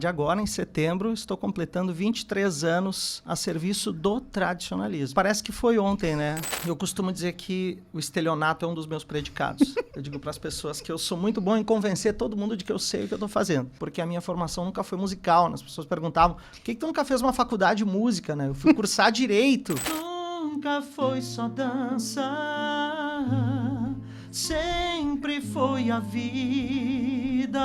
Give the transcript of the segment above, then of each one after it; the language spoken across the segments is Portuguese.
verdade, agora em setembro, estou completando 23 anos a serviço do tradicionalismo. Parece que foi ontem, né? Eu costumo dizer que o estelionato é um dos meus predicados. Eu digo para as pessoas que eu sou muito bom em convencer todo mundo de que eu sei o que eu estou fazendo, porque a minha formação nunca foi musical, né? As pessoas perguntavam, por que tu nunca fez uma faculdade de música, né? Eu fui cursar Direito. Nunca foi só dança, sempre foi a vida.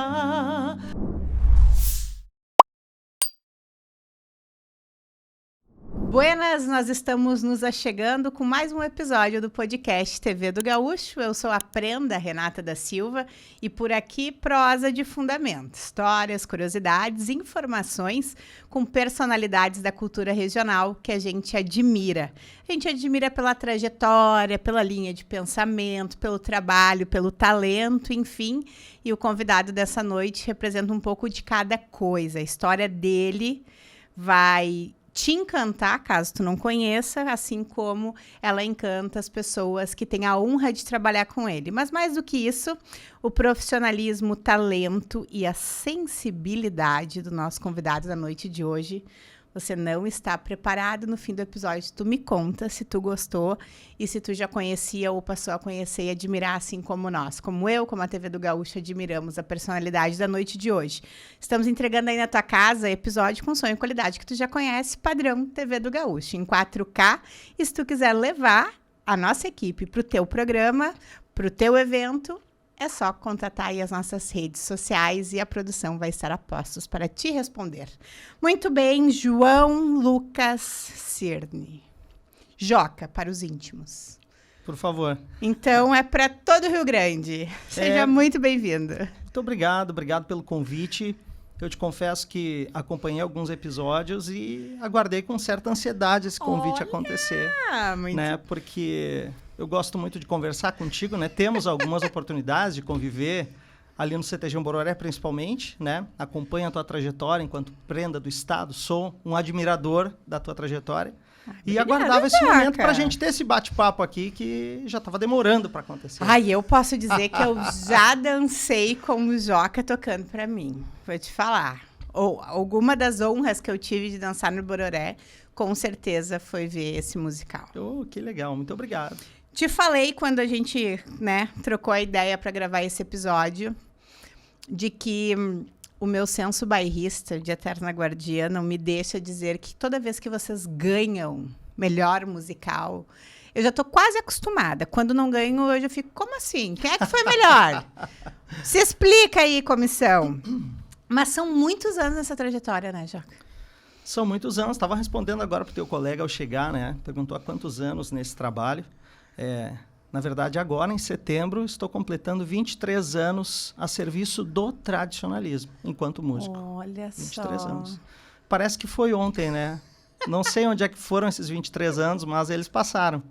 Buenas, nós estamos nos achegando com mais um episódio do podcast TV do Gaúcho. Eu sou a Prenda Renata da Silva e por aqui prosa de fundamento, histórias, curiosidades, informações com personalidades da cultura regional que a gente admira. A gente admira pela trajetória, pela linha de pensamento, pelo trabalho, pelo talento, enfim. E o convidado dessa noite representa um pouco de cada coisa. A história dele vai te encantar, caso tu não conheça, assim como ela encanta as pessoas que têm a honra de trabalhar com ele. Mas mais do que isso, o profissionalismo, o talento e a sensibilidade do nosso convidado da noite de hoje. Você não está preparado. No fim do episódio, tu me conta se tu gostou e se tu já conhecia ou passou a conhecer e admirar, assim como nós. Como eu, como a TV do Gaúcho, admiramos a personalidade da noite de hoje. Estamos entregando aí na tua casa episódio com som e qualidade que tu já conhece, padrão TV do Gaúcho, em 4K. E se tu quiser levar a nossa equipe para o teu programa, para o teu evento, é só contatar aí as nossas redes sociais e a produção vai estar a postos para te responder. Muito bem, João Lucas Cirne. Joca, para os íntimos. Por favor. Então, é para todo o Rio Grande. Seja muito bem-vindo. Muito obrigado pelo convite. Eu te confesso que acompanhei alguns episódios e aguardei com certa ansiedade esse convite acontecer. Muito... né? Porque eu gosto muito de conversar contigo, né? Temos algumas oportunidades de conviver ali no CTG Bororé, principalmente, né? Acompanho a tua trajetória enquanto prenda do Estado, sou um admirador da tua trajetória. E aguardava esse momento para a gente ter esse bate-papo aqui que já estava demorando para acontecer. Ai, eu posso dizer que eu já dancei com o Joca tocando para mim. Vou te falar. Ou alguma das honras que eu tive de dançar no Bororé, com certeza foi ver esse musical. Oh, que legal, muito obrigado. Te falei quando a gente, né, trocou a ideia para gravar esse episódio, de que o meu senso bairrista de eterna guardiana me deixa dizer que toda vez que vocês ganham melhor musical, eu já tô quase acostumada. Quando não ganho, hoje eu fico, como assim? Quem é que foi melhor? Se explica aí, comissão. Mas são muitos anos nessa trajetória, né, Joca? São muitos anos. Estava respondendo agora para o teu colega ao chegar, né? Perguntou há quantos anos nesse trabalho. Na verdade, agora, em setembro, estou completando 23 anos a serviço do tradicionalismo, enquanto músico. Olha 23 só. anos. Parece que foi ontem, né? Não sei onde é que foram esses 23 anos, mas eles passaram.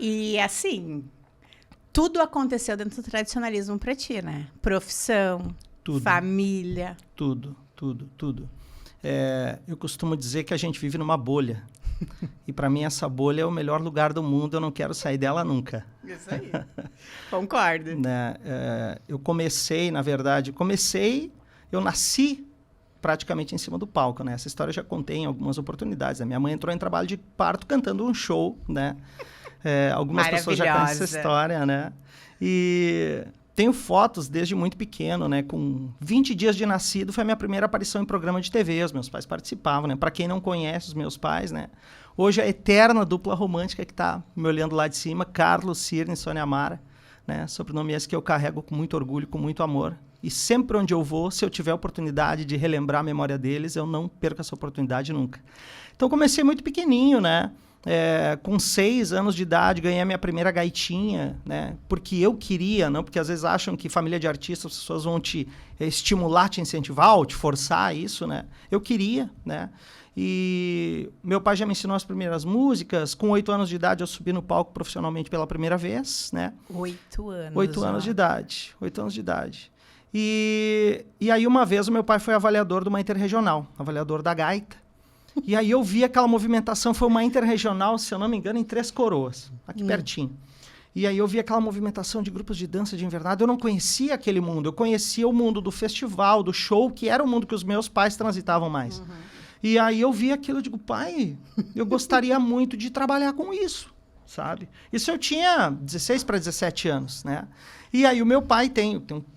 E, assim, tudo aconteceu dentro do tradicionalismo para ti, né? Profissão, tudo, família. Tudo. Eu costumo dizer que a gente vive numa bolha. E para mim essa bolha é o melhor lugar do mundo, eu não quero sair dela nunca. Isso aí, concordo. Né? Eu comecei, na verdade, eu nasci praticamente em cima do palco, né? Essa história eu já contei em algumas oportunidades. A minha mãe entrou em trabalho de parto cantando um show, né? Algumas pessoas já conhecem essa história, né? E tenho fotos desde muito pequeno, né? Com 20 dias de nascido, foi a minha primeira aparição em programa de TV. Os meus pais participavam, né? Para quem não conhece os meus pais, né? Hoje a eterna dupla romântica que está me olhando lá de cima, Carlos Cirne e Sônia Mara, né? Sobrenome esse que eu carrego com muito orgulho, com muito amor. E sempre onde eu vou, se eu tiver a oportunidade de relembrar a memória deles, eu não perco essa oportunidade nunca. Então comecei muito pequenininho, né? Com 6 anos de idade, ganhei a minha primeira gaitinha, né? Porque eu queria, não porque às vezes acham que família de artistas, as pessoas vão te estimular, te incentivar ou te forçar isso, né? Eu queria, né? E meu pai já me ensinou as primeiras músicas. Com 8 anos de idade, eu subi no palco profissionalmente pela primeira vez, né? 8 anos. 8 anos de idade. 8 anos de idade. E aí, uma vez, o meu pai foi avaliador de uma interregional, avaliador da gaita. E aí eu vi aquela movimentação, foi uma interregional, se eu não me engano, em Três Coroas, aqui pertinho. E aí eu vi aquela movimentação de grupos de dança de invernada. Eu não conhecia aquele mundo. Eu conhecia o mundo do festival, do show, que era o mundo que os meus pais transitavam mais. E aí eu vi aquilo e digo, pai, eu gostaria muito de trabalhar com isso, sabe? Isso eu tinha 16 para 17 anos, né? E aí o meu pai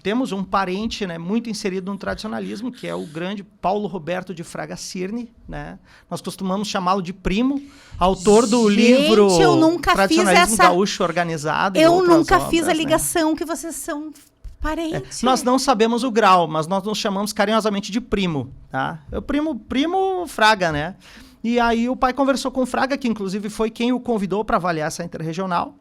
temos um parente, né, muito inserido no tradicionalismo, que é o grande Paulo Roberto de Fraga Cirne, né? Nós costumamos chamá-lo de primo, autor do livro eu nunca Tradicionalismo Gaúcho Organizado. Eu nunca obras, fiz a né? ligação que vocês são parentes. Nós não sabemos o grau, mas nós nos chamamos carinhosamente de primo, tá? Eu primo Fraga, né? E aí o pai conversou com o Fraga, que inclusive foi quem o convidou para avaliar essa interregional.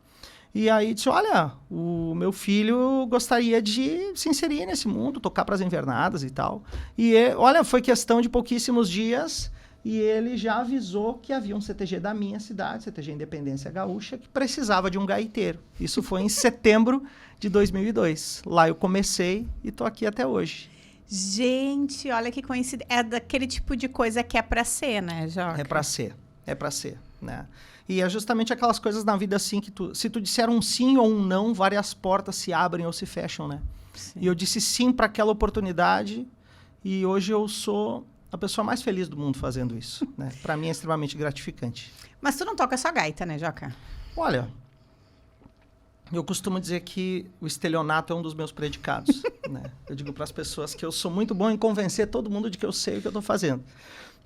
E aí disse, olha, o meu filho gostaria de se inserir nesse mundo, tocar para as invernadas e tal. E olha, foi questão de pouquíssimos dias e ele já avisou que havia um CTG da minha cidade, CTG Independência Gaúcha, que precisava de um gaiteiro. Isso foi em setembro de 2002. Lá eu comecei e tô aqui até hoje. Gente, olha que coincidência. É daquele tipo de coisa que é para ser, né, Joca? É para ser, né? E é justamente aquelas coisas na vida assim que se tu disser um sim ou um não, várias portas se abrem ou se fecham, né? Sim. E eu disse sim para aquela oportunidade e hoje eu sou a pessoa mais feliz do mundo fazendo isso, né? Para mim é extremamente gratificante. Mas tu não toca só gaita, né, Joca? Olha, eu costumo dizer que o estelionato é um dos meus predicados, né? Eu digo para as pessoas que eu sou muito bom em convencer todo mundo de que eu sei o que eu estou fazendo.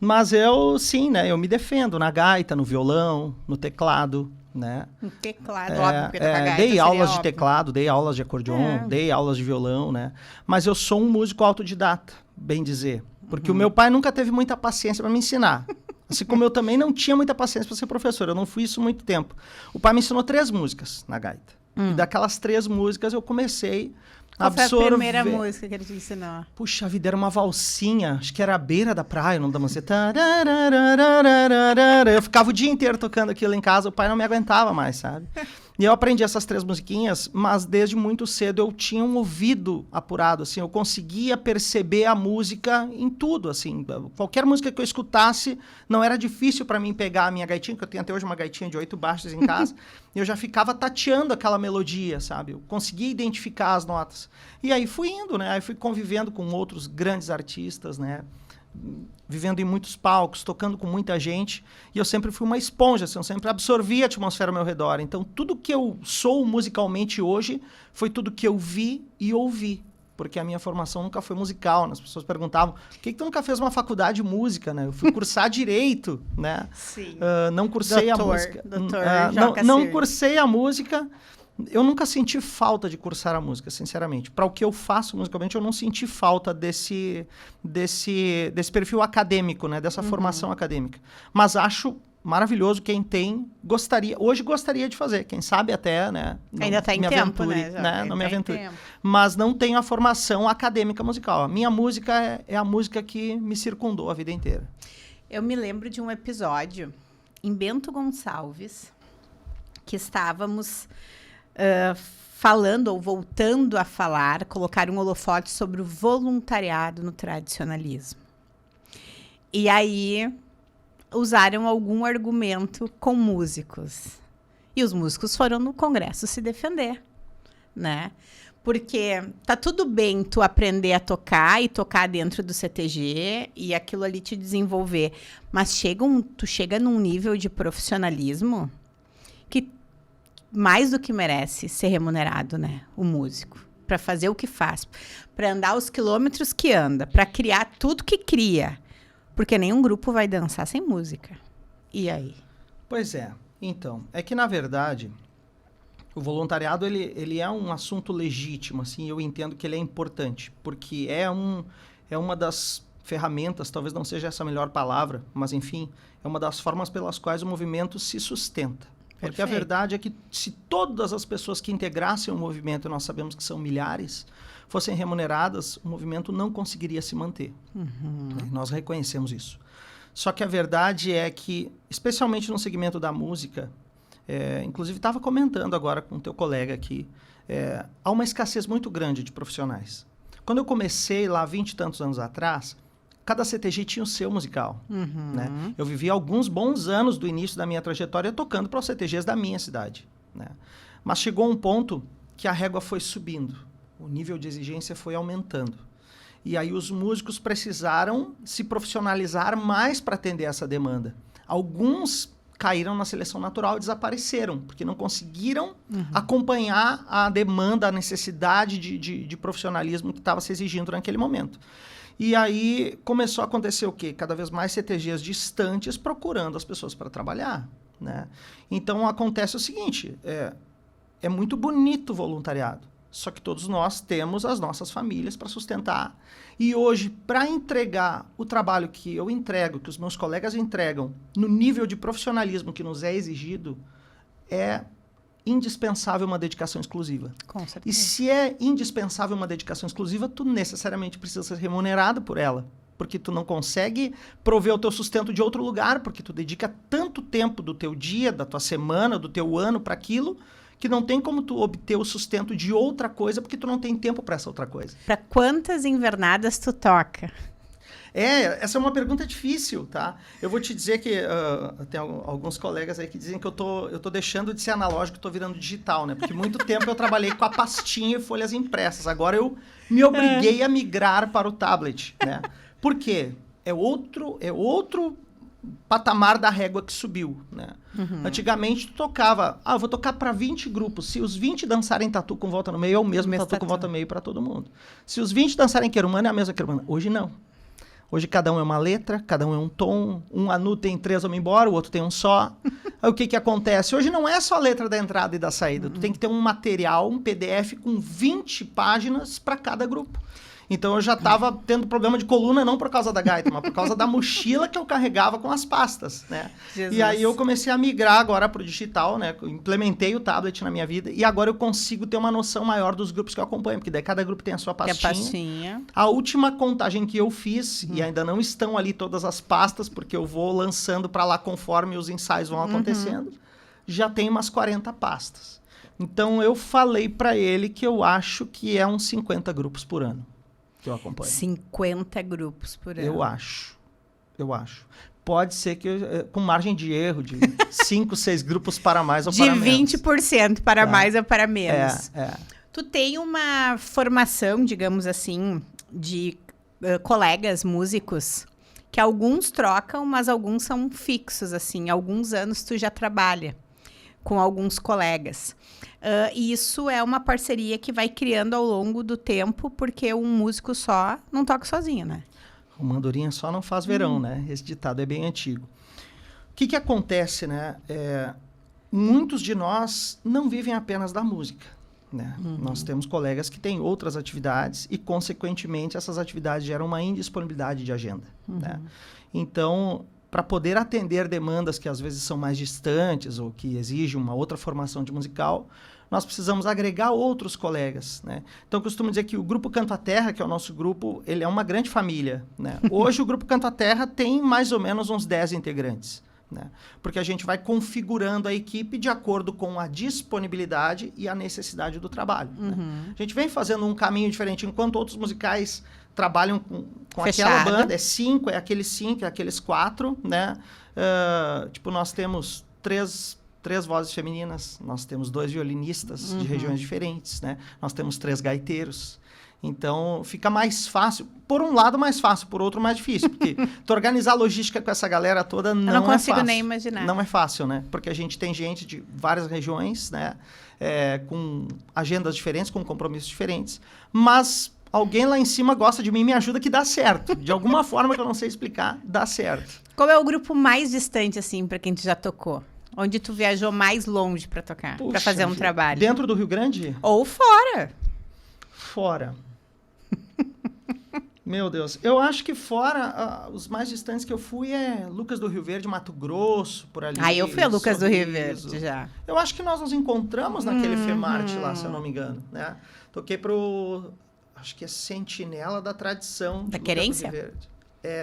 Mas eu, sim, né? Eu me defendo na gaita, no violão, no teclado, né? No teclado, óbvio, porque tocar gaita dei aulas óbvio. de teclado, dei aulas de acordeon, dei aulas de violão, né? Mas eu sou um músico autodidata, bem dizer. Porque o meu pai nunca teve muita paciência para me ensinar. Assim como eu também não tinha muita paciência para ser professor. Eu não fui isso muito tempo. O pai me ensinou 3 músicas na gaita. E daquelas 3 músicas eu comecei a absorver. Qual foi a primeira música que ele te ensinou? Puxa vida, era uma valsinha. Acho que era a Beira da Praia, o nome da música. Eu ficava o dia inteiro tocando aquilo em casa. O pai não me aguentava mais, sabe? E eu aprendi essas 3 musiquinhas, mas desde muito cedo eu tinha um ouvido apurado, assim. Eu conseguia perceber a música em tudo, assim. Qualquer música que eu escutasse, não era difícil para mim pegar a minha gaitinha, que eu tenho até hoje uma gaitinha de 8 baixos em casa. E eu já ficava tateando aquela melodia, sabe? Eu conseguia identificar as notas. E aí fui indo, né? Aí fui convivendo com outros grandes artistas, né? Vivendo em muitos palcos, tocando com muita gente, e eu sempre fui uma esponja, assim, eu sempre absorvi a atmosfera ao meu redor. Então, tudo que eu sou musicalmente hoje foi tudo que eu vi e ouvi, porque a minha formação nunca foi musical, né? As pessoas perguntavam, por que tu nunca fez uma faculdade de música, né? Eu fui cursar Direito, né? Sim. Não cursei a música. Não cursei a música. Eu nunca senti falta de cursar a música, sinceramente. Para o que eu faço musicalmente, eu não senti falta desse perfil acadêmico, né? Dessa formação acadêmica. Mas acho maravilhoso quem tem, hoje gostaria de fazer. Quem sabe até, né? Ainda está em tempo, né? Não me aventure. Mas não tenho a formação acadêmica musical. A minha música é a música que me circundou a vida inteira. Eu me lembro de um episódio em Bento Gonçalves, que estávamos... falando ou voltando a falar, colocar um holofote sobre o voluntariado no tradicionalismo. E aí usaram algum argumento com músicos. E os músicos foram no congresso se defender, né? Porque tá tudo bem tu aprender a tocar e tocar dentro do CTG e aquilo ali te desenvolver, mas tu chega num nível de profissionalismo que mais do que merece ser remunerado, né? O músico. Para fazer o que faz. Para andar os quilômetros que anda. Para criar tudo que cria. Porque nenhum grupo vai dançar sem música. E aí? Pois é. Então, é que na verdade, o voluntariado ele é um assunto legítimo, assim, eu entendo que ele é importante. Porque é uma das ferramentas, talvez não seja essa a melhor palavra, mas enfim, é uma das formas pelas quais o movimento se sustenta. Porque a verdade é que se todas as pessoas que integrassem o movimento, nós sabemos que são milhares, fossem remuneradas, o movimento não conseguiria se manter. Nós reconhecemos isso. Só que a verdade é que, especialmente no segmento da música, inclusive estava comentando agora com o teu colega aqui, há uma escassez muito grande de profissionais. Quando eu comecei lá 20 e tantos anos atrás, cada CTG tinha o seu musical. Né? Eu vivi alguns bons anos do início da minha trajetória tocando para os CTGs da minha cidade. Né? Mas chegou um ponto que a régua foi subindo, o nível de exigência foi aumentando. E aí os músicos precisaram se profissionalizar mais para atender essa demanda. Alguns caíram na seleção natural e desapareceram, porque não conseguiram acompanhar a demanda, a necessidade de profissionalismo que estava se exigindo naquele momento. E aí começou a acontecer o quê? Cada vez mais CTGs distantes procurando as pessoas para trabalhar, né? Então acontece o seguinte, é muito bonito o voluntariado, só que todos nós temos as nossas famílias para sustentar. E hoje, para entregar o trabalho que eu entrego, que os meus colegas entregam, no nível de profissionalismo que nos é exigido, é indispensável uma dedicação exclusiva. Com certeza. E se é indispensável uma dedicação exclusiva, tu necessariamente precisa ser remunerado por ela. Porque tu não consegue prover o teu sustento de outro lugar, porque tu dedica tanto tempo do teu dia, da tua semana, do teu ano para aquilo, que não tem como tu obter o sustento de outra coisa, porque tu não tem tempo para essa outra coisa. Para quantas invernadas tu toca? Essa é uma pergunta difícil, tá? Eu vou te dizer que tem alguns colegas aí que dizem que eu tô deixando de ser analógico e tô virando digital, né? Porque muito tempo eu trabalhei com a pastinha e folhas impressas. Agora eu me obriguei a migrar para o tablet, né? Por quê? É outro patamar da régua que subiu, né? Antigamente tu tocava, eu vou tocar para 20 grupos, se os 20 dançarem tatu com volta no meio, é o mesmo tatu com volta no meio para todo mundo. Se os 20 dançarem querumana, é a mesma querumana. Hoje não. Hoje cada um é uma letra, cada um é um tom, um anu tem 3, vamos embora, o outro tem um só. Aí o que acontece? Hoje não é só a letra da entrada e da saída, tu tem que ter um material, um PDF com 20 páginas para cada grupo. Então eu já estava tendo problema de coluna, não por causa da gaita, mas por causa da mochila que eu carregava com as pastas, né? Jesus. E aí eu comecei a migrar agora para o digital, né? implementei o tablet na minha vida e agora eu consigo ter uma noção maior dos grupos que eu acompanho, porque daí cada grupo tem a sua pastinha. A última contagem que eu fiz, e ainda não estão ali todas as pastas, porque eu vou lançando para lá conforme os ensaios vão acontecendo, já tem umas 40 pastas. Então eu falei para ele que eu acho que é uns 50 grupos por ano que eu acompanho. 50 grupos por ano. Eu acho. Pode ser que, com margem de erro, de 5, 6 grupos para mais ou para menos. De 20% para mais ou para menos. Tu tem uma formação, digamos assim, de colegas músicos, que alguns trocam, mas alguns são fixos, assim. Alguns anos tu já trabalha com alguns colegas. E isso é uma parceria que vai criando ao longo do tempo, porque um músico só não toca sozinho, né? Uma andorinha só não faz verão, né? Esse ditado é bem antigo. O que acontece, né? Muitos de nós não vivem apenas da música, né? Nós temos colegas que têm outras atividades e, consequentemente, essas atividades geram uma indisponibilidade de agenda, né? Então, para poder atender demandas que às vezes são mais distantes ou que exigem uma outra formação de musical, nós precisamos agregar outros colegas, né? Então, eu costumo dizer que o Grupo Canto à Terra, que é o nosso grupo, ele é uma grande família, né? Hoje, o Grupo Canto à Terra tem mais ou menos uns 10 integrantes, né? Porque a gente vai configurando a equipe de acordo com a disponibilidade e a necessidade do trabalho, né? A gente vem fazendo um caminho diferente, enquanto outros musicais trabalham com aquela banda, é 5, é aqueles 4, né? Tipo, nós temos três vozes femininas, nós temos 2 violinistas de regiões diferentes, né? Nós temos 3 gaiteiros. Então, fica mais fácil. Por um lado, mais fácil. Por outro, mais difícil. Porque tu organizar a logística com essa galera toda não é fácil. Eu não consigo nem imaginar. Não é fácil, né? Porque a gente tem gente de várias regiões, né? Com agendas diferentes, com compromissos diferentes. Mas alguém lá em cima gosta de mim e me ajuda que dá certo. De alguma forma que eu não sei explicar, dá certo. Qual é o grupo mais distante, assim, para quem tu já tocou? Onde tu viajou mais longe para tocar? Para fazer um trabalho? Dentro do Rio Grande? Ou fora? Fora. Meu Deus. Eu acho que fora, os mais distantes que eu fui é Lucas do Rio Verde, Mato Grosso, por ali. Eu fui a Lucas do Rio Verde já. Eu acho que nós nos encontramos naquele FEMART lá, se eu não me engano, né? Toquei acho que é Sentinela da Tradição. Da Querência?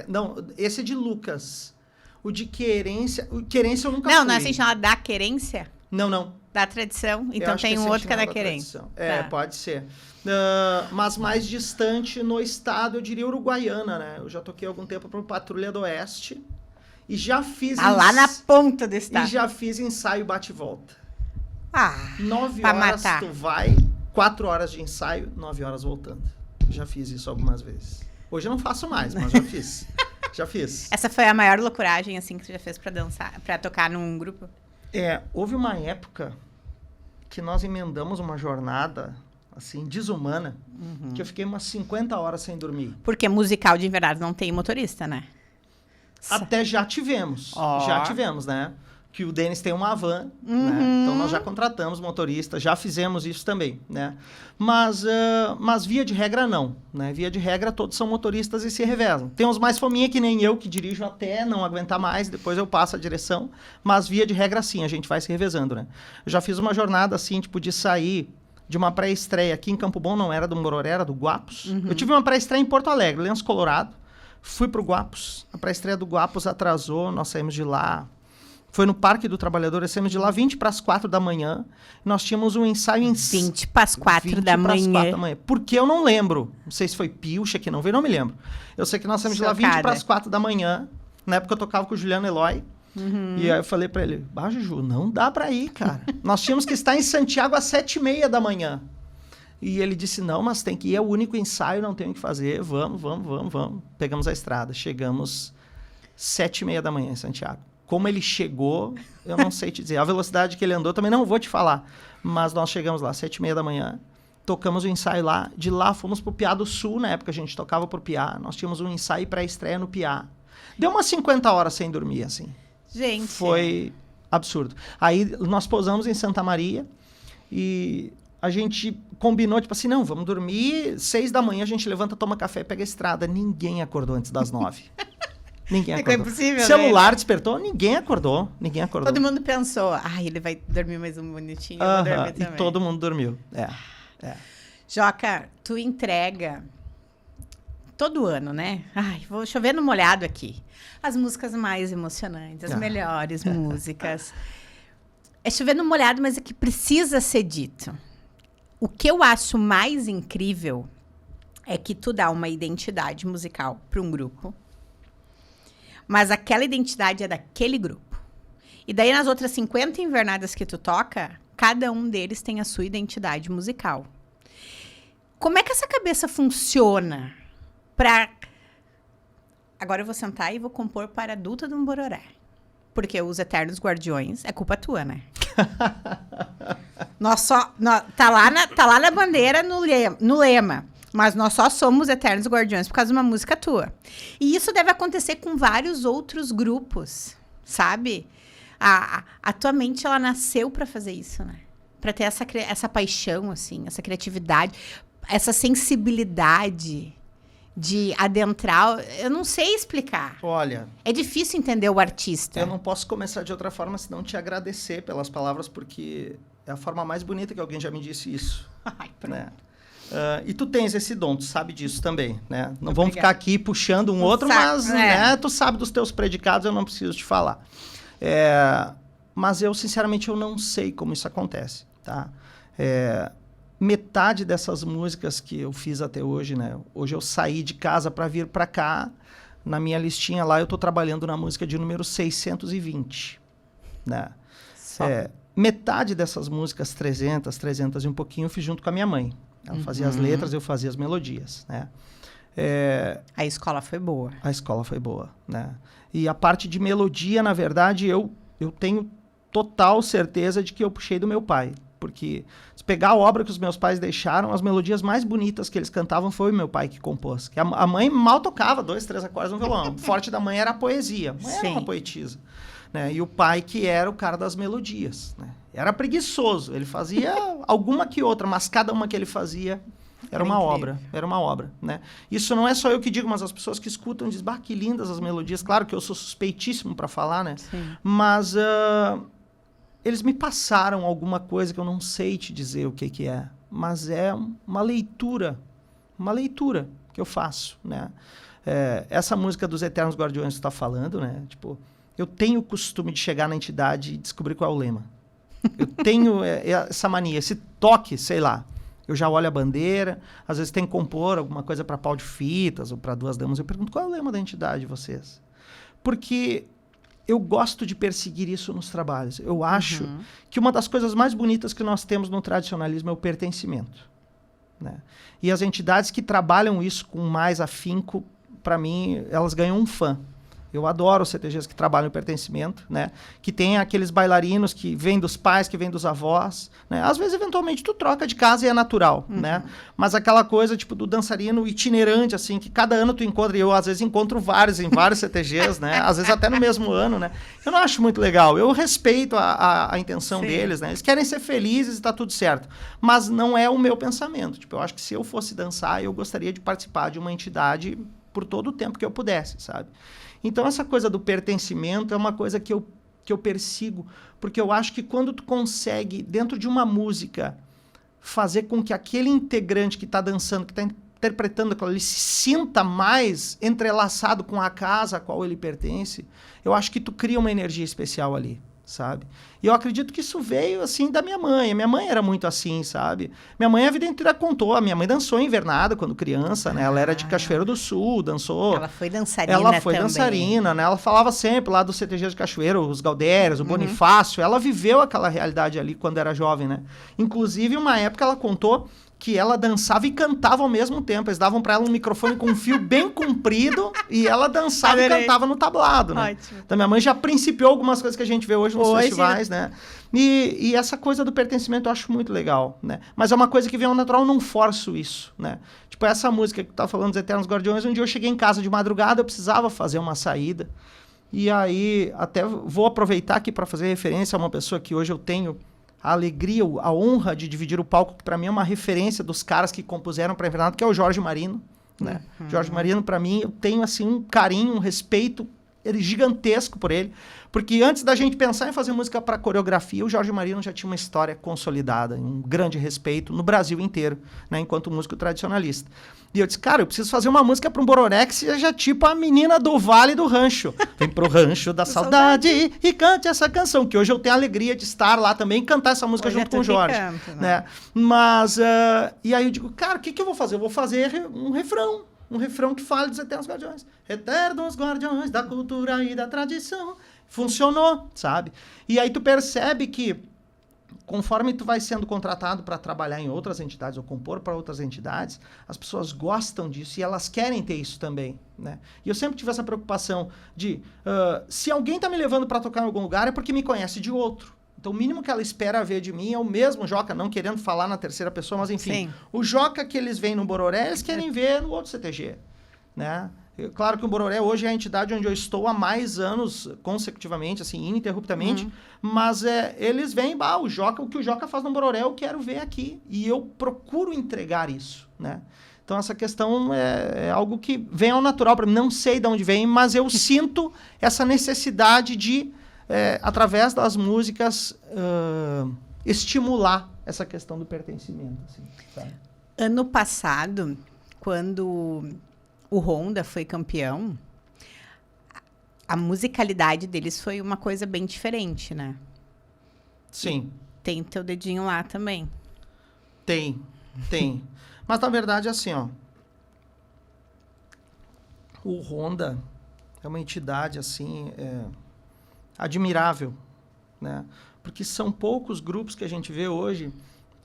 Não, esse é de Lucas. O de Querência... O Querência eu nunca fui. Não é Sentinela da Querência? Não. Da Tradição? Então tem um outro que é da Querência. Pode ser. Mas mais distante no estado, eu diria Uruguaiana, né? Eu já toquei algum tempo para o Patrulha do Oeste. E já fiz... lá na ponta do estado. E já fiz ensaio bate-volta. 9 pra horas matar. tu vai, 4 horas de ensaio, 9 horas voltando. Já fiz isso algumas vezes. Hoje eu não faço mais, mas já fiz. Já fiz. Essa foi a maior loucuragem, assim, que tu já fez pra dançar, pra tocar num grupo? Houve uma época que nós emendamos uma jornada, assim, desumana, que eu fiquei umas 50 horas sem dormir. Porque musical de Invernada não tem motorista, né? Até já tivemos. Ó. Já tivemos, né? Que o Denis tem uma van, né? Então nós já contratamos motorista, já fizemos isso também, né? Mas via de regra não, né? Via de regra todos são motoristas e se revezam. Tem uns mais fominha que nem eu, que dirijo até não aguentar mais, depois eu passo a direção, mas via de regra sim, a gente vai se revezando, né? Eu já fiz uma jornada assim, tipo, de sair de uma pré-estreia aqui em Campo Bom, não era do Mororé, era do Guapos. Eu tive uma pré-estreia em Porto Alegre, Lenço Colorado, fui pro Guapos, a pré-estreia do Guapos atrasou, nós saímos de lá. Foi no Parque do Trabalhador, saímos de lá 20 para as 4 da manhã. Nós tínhamos um ensaio em 20 para as 4 da pras manhã. 4 da manhã. Porque eu não lembro. Não sei se foi Pilcha que não veio, não me lembro. Eu sei que nós saímos de lá 20 para as 4 da manhã. Na época eu tocava com o Juliano Eloy. E aí eu falei para ele, Juju, não dá para ir, cara. Nós tínhamos que estar em Santiago às 7h30 da manhã. E ele disse, não, mas tem que ir, é o único ensaio, não tem o que fazer. Vamos. Pegamos a estrada. Chegamos 7h30 da manhã em Santiago. Como ele chegou, eu não sei te dizer. A velocidade que ele andou também não vou te falar. Mas nós chegamos lá, 7h30 da manhã. Tocamos o ensaio lá. De lá fomos pro Piá do Sul. Na época a gente tocava pro Piá. Nós tínhamos um ensaio pré-estreia no Piá. Deu umas 50 horas sem dormir, assim. Gente. Foi absurdo. Aí nós pousamos em Santa Maria. E a gente combinou, tipo assim, não, vamos dormir. 6 da manhã a gente levanta, toma café e pega a estrada. Ninguém acordou antes das 9. Ninguém acordou. É impossível, Celular despertou, ninguém acordou. Todo mundo pensou, ele vai dormir mais um minutinho, eu vou dormir também. E todo mundo dormiu. Joca, tu entrega todo ano, né? Vou chover no molhado aqui. As músicas mais emocionantes, as melhores músicas. É chover no molhado, mas é que precisa ser dito. O que eu acho mais incrível é que tu dá uma identidade musical para um grupo. Mas aquela identidade é daquele grupo. E daí, nas outras 50 invernadas que tu toca, cada um deles tem a sua identidade musical. Como é que essa cabeça funciona pra... Agora eu vou sentar e vou compor para a Adulta do Bororé. Porque os Eternos Guardiões é culpa tua, né? Tá lá na bandeira, no lema. Mas nós só somos Eternos Guardiões por causa de uma música tua. E isso deve acontecer com vários outros grupos, sabe? A tua mente, ela nasceu para fazer isso, né? Para ter essa paixão, assim, essa criatividade, essa sensibilidade de adentrar. Eu não sei explicar. Olha... É difícil entender o artista. Eu não posso começar de outra forma senão te agradecer pelas palavras, porque é a forma mais bonita que alguém já me disse isso. Ai, né? E tu tens esse dom, tu sabe disso também, né? Não Obrigada. vamos ficar aqui puxando um outro, mas né, tu sabe dos teus predicados, eu não preciso te falar. Mas eu, sinceramente, eu não sei como isso acontece, tá? Metade dessas músicas que eu fiz até hoje, né? Hoje eu saí de casa para vir para cá, na minha listinha lá eu tô trabalhando na música de número 620, né? Metade dessas músicas, 300 e um pouquinho, eu fiz junto com a minha mãe. Ela fazia as letras, eu fazia as melodias, né? A escola foi boa. A escola foi boa, né? E a parte de melodia, na verdade, eu tenho total certeza de que eu puxei do meu pai. Porque se pegar a obra que os meus pais deixaram, as melodias mais bonitas que eles cantavam foi o meu pai que compôs. Que a mãe mal tocava 2, 3 acordes no violão. O forte da mãe era a poesia. A mãe era uma poetisa. Né? E o pai que era o cara das melodias, né? Era preguiçoso, ele fazia alguma que outra, mas cada uma que ele fazia era uma obra, né? Isso não é só eu que digo, mas as pessoas que escutam dizem, que lindas as melodias. Claro que eu sou suspeitíssimo para falar, né? Sim. Mas eles me passaram alguma coisa que eu não sei te dizer o que é, mas é uma leitura que eu faço, né? Essa música dos Eternos Guardiões que tu tá falando, né? Tipo, eu tenho o costume de chegar na entidade e descobrir qual é o lema. Eu tenho essa mania, esse toque, sei lá. Eu já olho a bandeira, às vezes tem que compor alguma coisa para pau de fitas ou para duas damas. Eu pergunto, qual é o lema da entidade de vocês? Porque eu gosto de perseguir isso nos trabalhos. Eu acho que uma das coisas mais bonitas que nós temos no tradicionalismo é o pertencimento, né? E as entidades que trabalham isso com mais afinco, para mim, elas ganham um fã. Eu adoro os CTGs que trabalham o pertencimento, né? Que tem aqueles bailarinos que vêm dos pais, que vêm dos avós, né? Às vezes, eventualmente, tu troca de casa e é natural, né? Mas aquela coisa, tipo, do dançarino itinerante, assim, que cada ano tu encontra, e eu, às vezes, encontro vários em vários CTGs, né? Às vezes, até no mesmo ano, né? Eu não acho muito legal. Eu respeito a intenção deles, né? Eles querem ser felizes e tá tudo certo. Mas não é o meu pensamento. Tipo, eu acho que se eu fosse dançar, eu gostaria de participar de uma entidade por todo o tempo que eu pudesse, sabe? Então, essa coisa do pertencimento é uma coisa que eu persigo, porque eu acho que quando tu consegue, dentro de uma música, fazer com que aquele integrante que está dançando, que está interpretando aquilo, ele se sinta mais entrelaçado com a casa a qual ele pertence, eu acho que tu cria uma energia especial ali, sabe? E eu acredito que isso veio, assim, da minha mãe. A minha mãe era muito assim, sabe? Minha mãe a vida inteira contou. A minha mãe dançou invernada quando criança, né? Ela era de Cachoeiro do Sul, dançou... Ela foi dançarina também. Ela foi dançarina, né? Ela falava sempre lá do CTG de Cachoeiro, os Galdérios, o Bonifácio. Ela viveu aquela realidade ali quando era jovem, né? Inclusive, uma época ela contou que ela dançava e cantava ao mesmo tempo. Eles davam para ela um microfone com um fio bem comprido e ela dançava e cantava no tablado, né? Ótimo. Então, minha mãe já principiou algumas coisas que a gente vê hoje nos festivais, né? E essa coisa do pertencimento eu acho muito legal, né? Mas é uma coisa que vem ao natural, eu não forço isso, né? Tipo, essa música que tu tá falando, Os Eternos Guardiões, um dia eu cheguei em casa de madrugada, eu precisava fazer uma saída. E aí, até vou aproveitar aqui para fazer referência a uma pessoa que hoje eu tenho a alegria, a honra de dividir o palco, que para mim é uma referência dos caras que compuseram para Invernada, que é o Jorge Marino, né? Jorge Marino, para mim, eu tenho assim um carinho, um respeito gigantesco por ele, porque antes da gente pensar em fazer música para coreografia, o Jorge Marino já tinha uma história consolidada, um grande respeito no Brasil inteiro, né, enquanto músico tradicionalista. E eu disse, cara, eu preciso fazer uma música para um bororé que seja tipo a menina do Vale do Rancho. Vem pro Rancho da Saudade e cante essa canção, que hoje eu tenho a alegria de estar lá também e cantar essa música junto com o Jorge. Canto, né? Mas, e aí eu digo, cara, o que eu vou fazer? Eu vou fazer um refrão. Um refrão que fale dos Eternos Guardiões. Eternos Guardiões da cultura e da tradição. Funcionou, sabe? E aí tu percebe que, conforme tu vai sendo contratado para trabalhar em outras entidades ou compor para outras entidades, as pessoas gostam disso e elas querem ter isso também, né? E eu sempre tive essa preocupação de, se alguém está me levando para tocar em algum lugar é porque me conhece de outro. Então, o mínimo que ela espera ver de mim é o mesmo Joca, não querendo falar na terceira pessoa, mas enfim. Sim. O Joca que eles veem no Bororé, eles querem ver no outro CTG, né? Claro que o Bororé hoje é a entidade onde eu estou há mais anos consecutivamente, assim, ininterruptamente, mas eles veem, o que o Joca faz no Bororé eu quero ver aqui. E eu procuro entregar isso, né? Então, essa questão é algo que vem ao natural para mim. Não sei de onde vem, mas eu sinto essa necessidade de... através das músicas, estimular essa questão do pertencimento. Assim, sabe? Ano passado, quando o Honda foi campeão, a musicalidade deles foi uma coisa bem diferente, né? Sim. Tem teu dedinho lá também. Tem. Mas, na verdade, assim, ó, o Honda é uma entidade, assim... admirável, né? Porque são poucos grupos que a gente vê hoje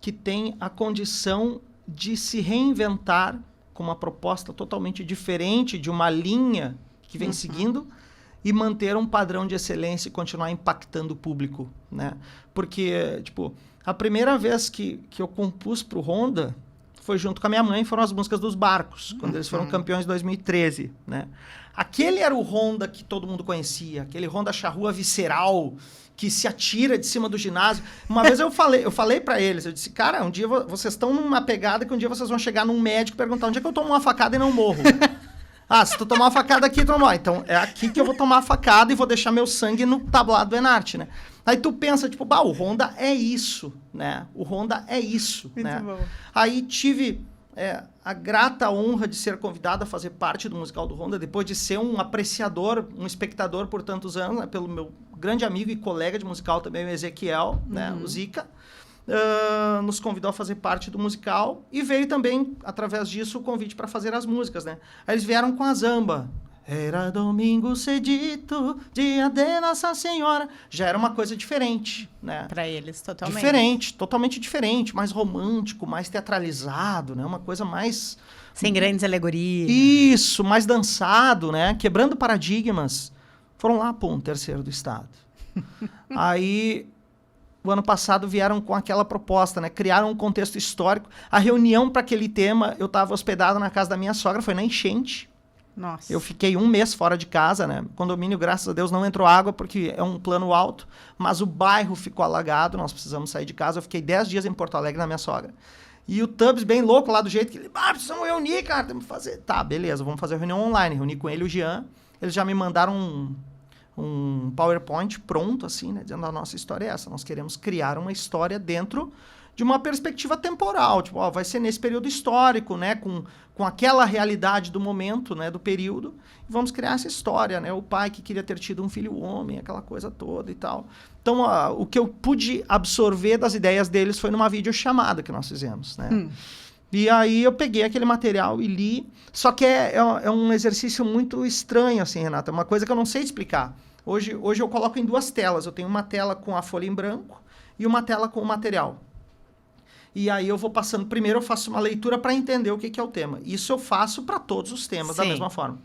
que têm a condição de se reinventar com uma proposta totalmente diferente de uma linha que vem seguindo e manter um padrão de excelência e continuar impactando o público, né? Porque, tipo, a primeira vez que eu compus pro Honda foi junto com a minha mãe, foram as músicas dos Barcos, quando eles foram campeões em 2013, né? Aquele era o Honda que todo mundo conhecia, aquele Honda charrua visceral, que se atira de cima do ginásio. Uma vez eu falei para eles, eu disse, cara, um dia vocês estão numa pegada que um dia vocês vão chegar num médico e perguntar onde é que eu tomo uma facada e não morro. Se tu tomar uma facada aqui, tu não morre. Então, é aqui que eu vou tomar a facada e vou deixar meu sangue no tablado do Enarte, né? Aí tu pensa, tipo, o Honda é isso, né? O Honda é isso, muito né? Bom. Aí tive a grata honra de ser convidado a fazer parte do musical do Honda, depois de ser um apreciador, um espectador por tantos anos, né? Pelo meu grande amigo e colega de musical também, o Ezequiel, né? O Zica. Nos convidou a fazer parte do musical e veio também, através disso, o convite para fazer as músicas, né? Aí eles vieram com a Zamba. Era domingo cedito, dia de Nossa Senhora. Já era uma coisa diferente, né? Para eles, totalmente. Diferente, totalmente diferente. Mais romântico, mais teatralizado, né? Uma coisa mais... Sem grandes alegorias. Isso, mais dançado, né? Quebrando paradigmas. Foram lá, pum, terceiro do estado. Aí, o ano passado vieram com aquela proposta, né? Criaram um contexto histórico. A reunião para aquele tema, eu estava hospedado na casa da minha sogra, foi na enchente. Nossa. Eu fiquei 1 mês fora de casa, né? O condomínio, graças a Deus, não entrou água porque é um plano alto, mas o bairro ficou alagado, nós precisamos sair de casa. Eu fiquei 10 dias em Porto Alegre na minha sogra. E o Tubbs bem louco lá do jeito que ele... precisamos reunir, cara, temos que fazer... Tá, beleza, vamos fazer a reunião online. Reuni com ele e o Jean. Eles já me mandaram um PowerPoint pronto, assim, né? Dizendo a nossa história é essa. Nós queremos criar uma história dentro de uma perspectiva temporal. Tipo, ó, vai ser nesse período histórico, né? Com aquela realidade do momento, né? Do período. E vamos criar essa história, né? O pai que queria ter tido um filho homem, aquela coisa toda e tal. Então, o que eu pude absorver das ideias deles foi numa videochamada que nós fizemos, né? E aí eu peguei aquele material e li. Só que é um exercício muito estranho, assim, Renata. É uma coisa que eu não sei explicar. Hoje eu coloco em 2 telas. Eu tenho uma tela com a folha em branco e uma tela com o material. E aí eu vou passando. Primeiro eu faço uma leitura para entender o que é o tema. Isso eu faço para todos os temas, da mesma forma.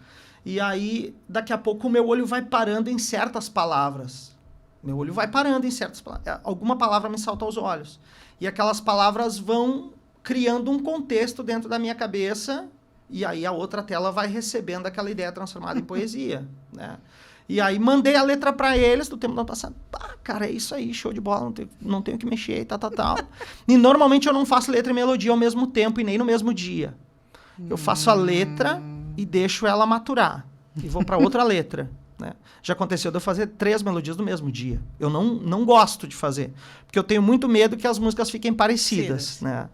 E aí, daqui a pouco, o meu olho vai parando em certas palavras. Meu olho vai parando em certas palavras. Alguma palavra me salta aos olhos. E aquelas palavras vão criando um contexto dentro da minha cabeça. E aí a outra tela vai recebendo aquela ideia transformada em poesia, né? E aí mandei a letra para eles do tempo do ano passado. Cara, é isso aí, show de bola, não tenho que mexer, tal. E normalmente eu não faço letra e melodia ao mesmo tempo e nem no mesmo dia. Eu faço a letra e deixo ela maturar. E vou para outra letra, né? Já aconteceu de eu fazer 3 melodias no mesmo dia. Eu não gosto de fazer, porque eu tenho muito medo que as músicas fiquem parecidas, né?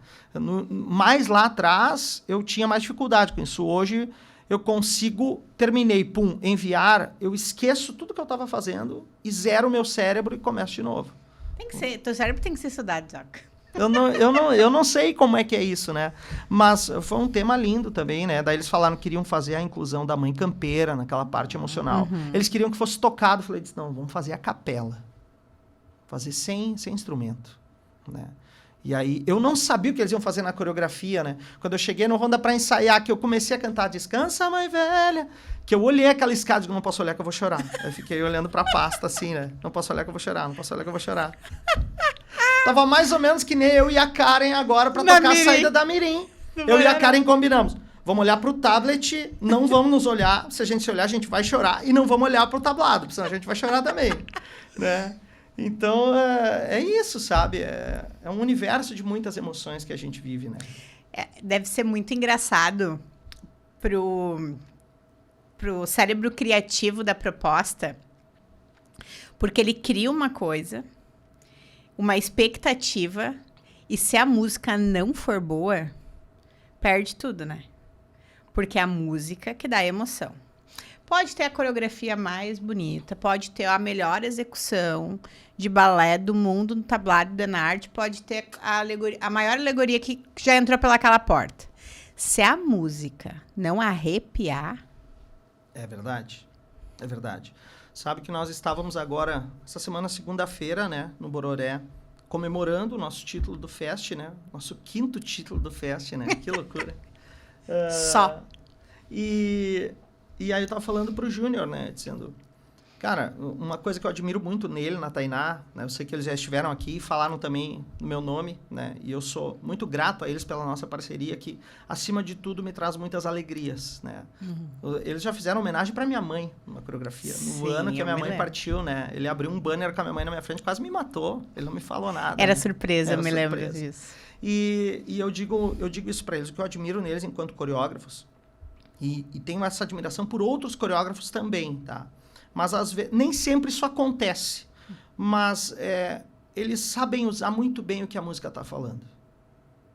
Mais lá atrás, eu tinha mais dificuldade com isso. Hoje... eu consigo, terminei, pum, enviar, eu esqueço tudo que eu estava fazendo e zero o meu cérebro e começo de novo. Tem que ser, teu cérebro tem que ser estudado, Zaca. Eu não sei como é que é isso, né? Mas foi um tema lindo também, né? Daí eles falaram que queriam fazer a inclusão da mãe campeira naquela parte emocional. Eles queriam que fosse tocado. Eu falei, não, vamos fazer a capela. Fazer sem instrumento, né? E aí, eu não sabia o que eles iam fazer na coreografia, né? Quando eu cheguei no Ronda pra ensaiar, que eu comecei a cantar Descansa, Mãe Velha, que eu olhei aquela escada e digo, não posso olhar que eu vou chorar. Aí fiquei olhando pra pasta assim, né? Não posso olhar que eu vou chorar, não posso olhar que eu vou chorar. Tava mais ou menos que nem eu e a Karen agora pra tocar a saída da Mirim. Eu e a Karen combinamos. Vamos olhar pro tablet, não vamos nos olhar. Se a gente se olhar, a gente vai chorar. E não vamos olhar pro tablado, porque senão a gente vai chorar também, né? Então, é isso, sabe? É um universo de muitas emoções que a gente vive, né? Deve ser muito engraçado pro cérebro criativo da proposta, porque ele cria uma coisa, uma expectativa, e se a música não for boa, perde tudo, né? Porque é a música que dá emoção. Pode ter a coreografia mais bonita, pode ter a melhor execução de balé do mundo no tablado da arte, pode ter a maior alegoria que já entrou pelaquela porta. Se a música não arrepiar... É verdade, é verdade. Sabe que nós estávamos agora, essa semana, segunda-feira, né, no Bororé, comemorando o nosso título do Fest, né? Nosso 5º título do Fest, né? Que loucura. Só. E aí eu tava falando pro Júnior, né, dizendo, cara, uma coisa que eu admiro muito nele, na Tainá, né, eu sei que eles já estiveram aqui e falaram também no meu nome, né, e eu sou muito grato a eles pela nossa parceria, que, acima de tudo, me traz muitas alegrias, né. Eles já fizeram homenagem pra minha mãe, numa coreografia, no ano que a minha mãe partiu, né, ele abriu um banner com a minha mãe na minha frente, quase me matou, ele não me falou nada. Era né? surpresa, eu me lembro disso. E eu digo isso pra eles, o que eu admiro neles enquanto coreógrafos, e tenho essa admiração por outros coreógrafos também, tá? Mas às vezes, nem sempre isso acontece. Mas eles sabem usar muito bem o que a música está falando.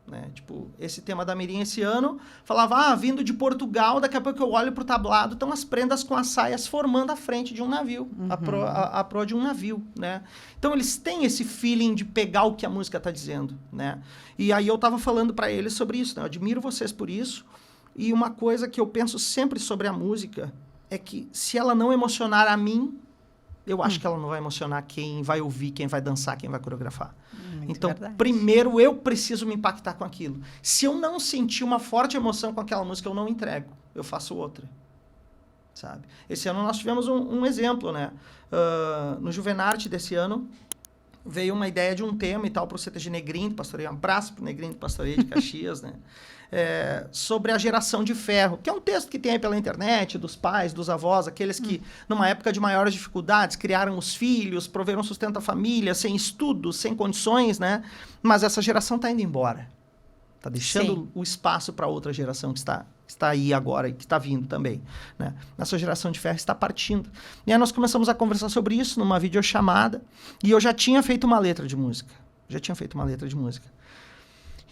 Né? Tipo, esse tema da Mirim esse ano, falava, vindo de Portugal, daqui a pouco eu olho pro tablado, estão as prendas com as saias formando a frente de um navio, a proa de um navio, né? Então eles têm esse feeling de pegar o que a música está dizendo, né? E aí eu estava falando para eles sobre isso, né? Eu admiro vocês por isso. E uma coisa que eu penso sempre sobre a música é que se ela não emocionar a mim, eu acho que ela não vai emocionar quem vai ouvir, quem vai dançar, quem vai coreografar. Então, verdade. primeiro eu preciso me impactar com aquilo. Se eu não sentir uma forte emoção com aquela música, eu não entrego. Eu faço outra. Sabe? Esse ano nós tivemos um exemplo, né? No Juvenarte desse ano, veio uma ideia de um tema e tal para o CTG Negrinho de Pastoreio. Um abraço para o Negrinho de Pastoreio de Caxias, né? Sobre a geração de ferro, que é um texto que tem aí pela internet, dos pais, dos avós, aqueles que, numa época de maiores dificuldades, criaram os filhos, proveram sustento à família, sem estudos, sem condições, né? Mas essa geração está indo embora. Está deixando o espaço para outra geração que está aí agora e que está vindo também, né? Essa geração de ferro está partindo. E aí nós começamos a conversar sobre isso numa videochamada, e eu já tinha feito uma letra de música.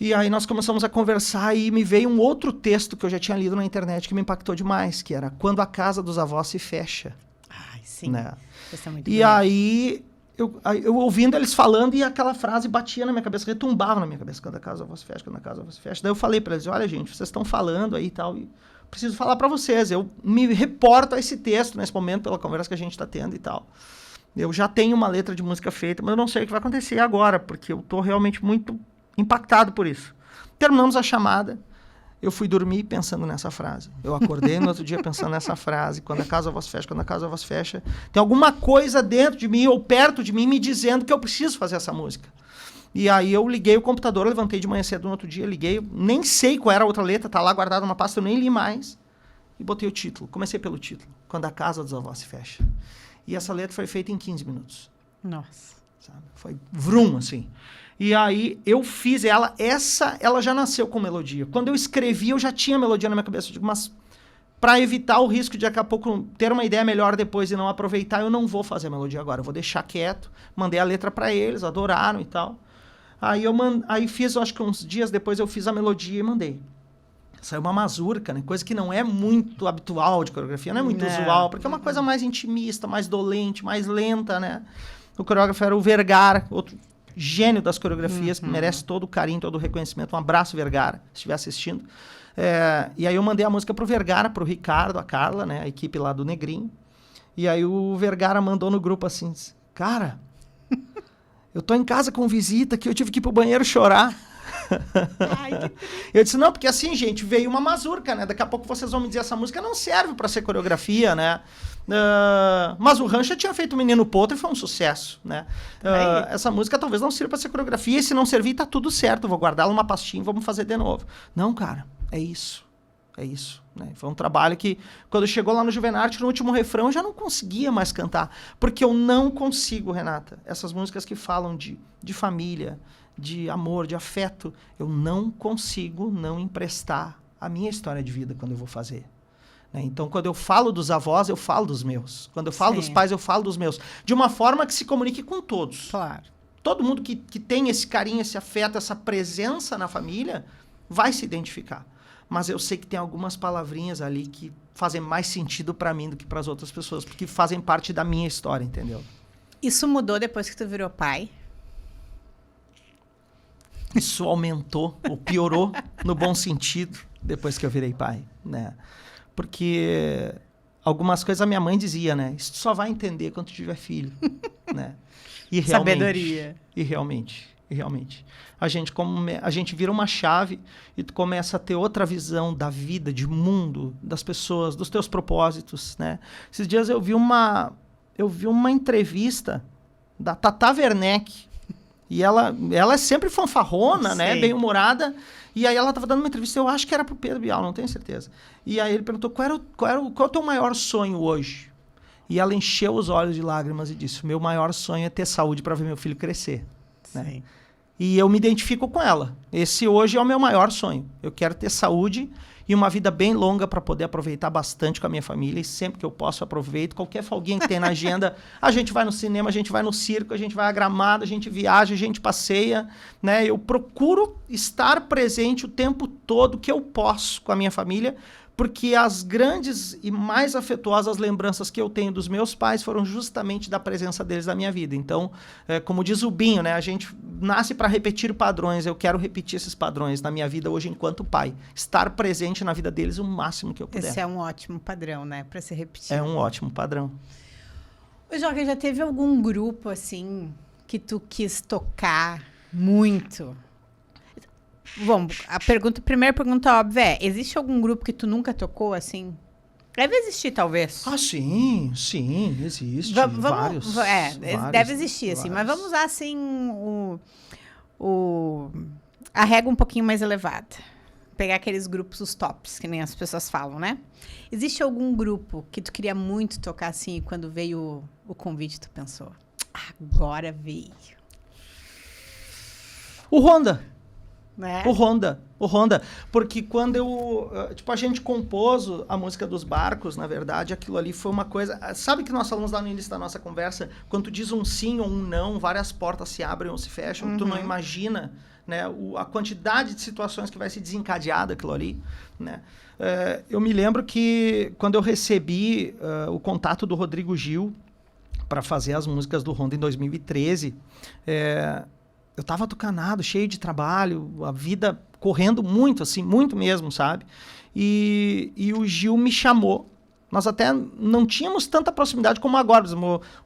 E aí nós começamos a conversar e me veio um outro texto que eu já tinha lido na internet que me impactou demais, que era Quando a Casa dos Avós se Fecha. Ai, sim. Né? Isso é muito e bonito. aí, eu ouvindo eles falando e aquela frase batia na minha cabeça, retumbava na minha cabeça. Quando a casa dos avós se fecha, quando a casa dos avós se fecha. Daí eu falei para eles, olha gente, vocês estão falando aí e tal, e preciso falar para vocês. Eu me reporto a esse texto nesse momento, pela conversa que a gente está tendo e tal. Eu já tenho uma letra de música feita, mas eu não sei o que vai acontecer agora, porque eu estou realmente muito impactado por isso. Terminamos a chamada, eu fui dormir pensando nessa frase. Eu acordei no outro dia pensando nessa frase, quando a casa da voz fecha, quando a casa da voz fecha. Tem alguma coisa dentro de mim ou perto de mim me dizendo que eu preciso fazer essa música. E aí eu liguei o computador, levantei de manhã cedo no outro dia, liguei, nem sei qual era a outra letra, tá lá guardada numa pasta, eu nem li mais. E botei o título, comecei pelo título, Quando a Casa dos Avós se Fecha. E essa letra foi feita em 15 minutos. Nossa. Sabe? Foi vrum, assim. E aí eu fiz ela já nasceu com melodia. Quando eu escrevi, eu já tinha melodia na minha cabeça. Eu digo, mas para evitar o risco de daqui a pouco ter uma ideia melhor depois e não aproveitar, eu não vou fazer a melodia agora. Eu vou deixar quieto. Mandei a letra para eles, adoraram e tal. Aí fiz, acho que uns dias depois eu fiz a melodia e mandei. Saiu uma mazurca, né? Coisa que não é muito habitual de coreografia, não é muito usual, porque é uma coisa mais intimista, mais dolente, mais lenta, né? O coreógrafo era o Vergara, outro gênio das coreografias, que merece todo o carinho, todo o reconhecimento. Um abraço, Vergara, se estiver assistindo. E aí eu mandei a música pro Vergara, pro Ricardo, a Carla, né? A equipe lá do Negrinho. E aí o Vergara mandou no grupo assim, cara, eu tô em casa com visita que eu tive que ir pro banheiro chorar. Ai, eu disse, não, porque assim, gente, veio uma mazurca, né? Daqui a pouco vocês vão me dizer, essa música não serve para ser coreografia, né? Mas o Rancha tinha feito o Menino Potro e foi um sucesso, né? Essa música talvez não sirva para ser coreografia, e se não servir, tá tudo certo, eu vou guardá-la numa pastinha e vamos fazer de novo. Não, cara, é isso. Né? Foi um trabalho que, quando chegou lá no Juvenarte, no último refrão, eu já não conseguia mais cantar, porque eu não consigo, Renata, essas músicas que falam de família, de amor, de afeto, eu não consigo não emprestar a minha história de vida quando eu vou fazer. Né? Então, quando eu falo dos avós, eu falo dos meus. Quando eu falo dos pais, eu falo dos meus. De uma forma que se comunique com todos. claro. Todo mundo que tem esse carinho, esse afeto, essa presença na família, vai se identificar. Mas eu sei que tem algumas palavrinhas ali que fazem mais sentido para mim do que para as outras pessoas, porque fazem parte da minha história, entendeu? Isso mudou depois que tu virou pai? Isso aumentou, ou piorou, no bom sentido, depois que eu virei pai, né? Porque algumas coisas a minha mãe dizia, né? Isso tu só vai entender quando tu tiver filho, né? E realmente, Sabedoria. E realmente. A gente vira uma chave e tu começa a ter outra visão da vida, de mundo, das pessoas, dos teus propósitos, né? Esses dias eu vi uma entrevista da Tata Werneck. E ela é sempre fanfarrona, né? Bem-humorada. E aí ela estava dando uma entrevista, eu acho que era pro Pedro Bial, não tenho certeza. E aí ele perguntou, qual é o teu maior sonho hoje? E ela encheu os olhos de lágrimas e disse, meu maior sonho é ter saúde para ver meu filho crescer. Né? E eu me identifico com ela. Esse hoje é o meu maior sonho. Eu quero ter saúde e uma vida bem longa para poder aproveitar bastante com a minha família. E sempre que eu posso, eu aproveito. Qualquer folguinha que tem na agenda, a gente vai no cinema, a gente vai no circo, a gente vai a Gramado, a gente viaja, a gente passeia. Né? Eu procuro estar presente o tempo todo que eu posso com a minha família, porque as grandes e mais afetuosas lembranças que eu tenho dos meus pais foram justamente da presença deles na minha vida. Então, como diz o Binho, né, a gente nasce para repetir padrões, eu quero repetir esses padrões na minha vida hoje enquanto pai. Estar presente na vida deles o máximo que eu puder. Esse é um ótimo padrão, né, para se repetir. É um ótimo padrão. Ô, Joca, já teve algum grupo, assim, que tu quis tocar muito? Bom, primeira pergunta óbvia é, existe algum grupo que tu nunca tocou, assim? Deve existir, talvez. Ah, sim, existe. Vários. Deve existir, assim. Mas vamos usar, assim, a régua um pouquinho mais elevada. Pegar aqueles grupos, os tops, que nem as pessoas falam, né? Existe algum grupo que tu queria muito tocar, assim, e quando veio o convite, tu pensou, agora veio. O Honda. Né? O Honda, porque quando a gente compôs a música dos barcos, na verdade, aquilo ali foi uma coisa, sabe que nós falamos lá no início da nossa conversa, quando tu diz um sim ou um não, várias portas se abrem ou se fecham, tu não imagina, né, a quantidade de situações que vai se desencadear daquilo ali, né? Eu me lembro que quando eu recebi o contato do Rodrigo Gil para fazer as músicas do Honda em 2013, eu tava atucanado, cheio de trabalho, a vida correndo muito, assim, muito mesmo, sabe? E o Gil me chamou. Nós até não tínhamos tanta proximidade como agora.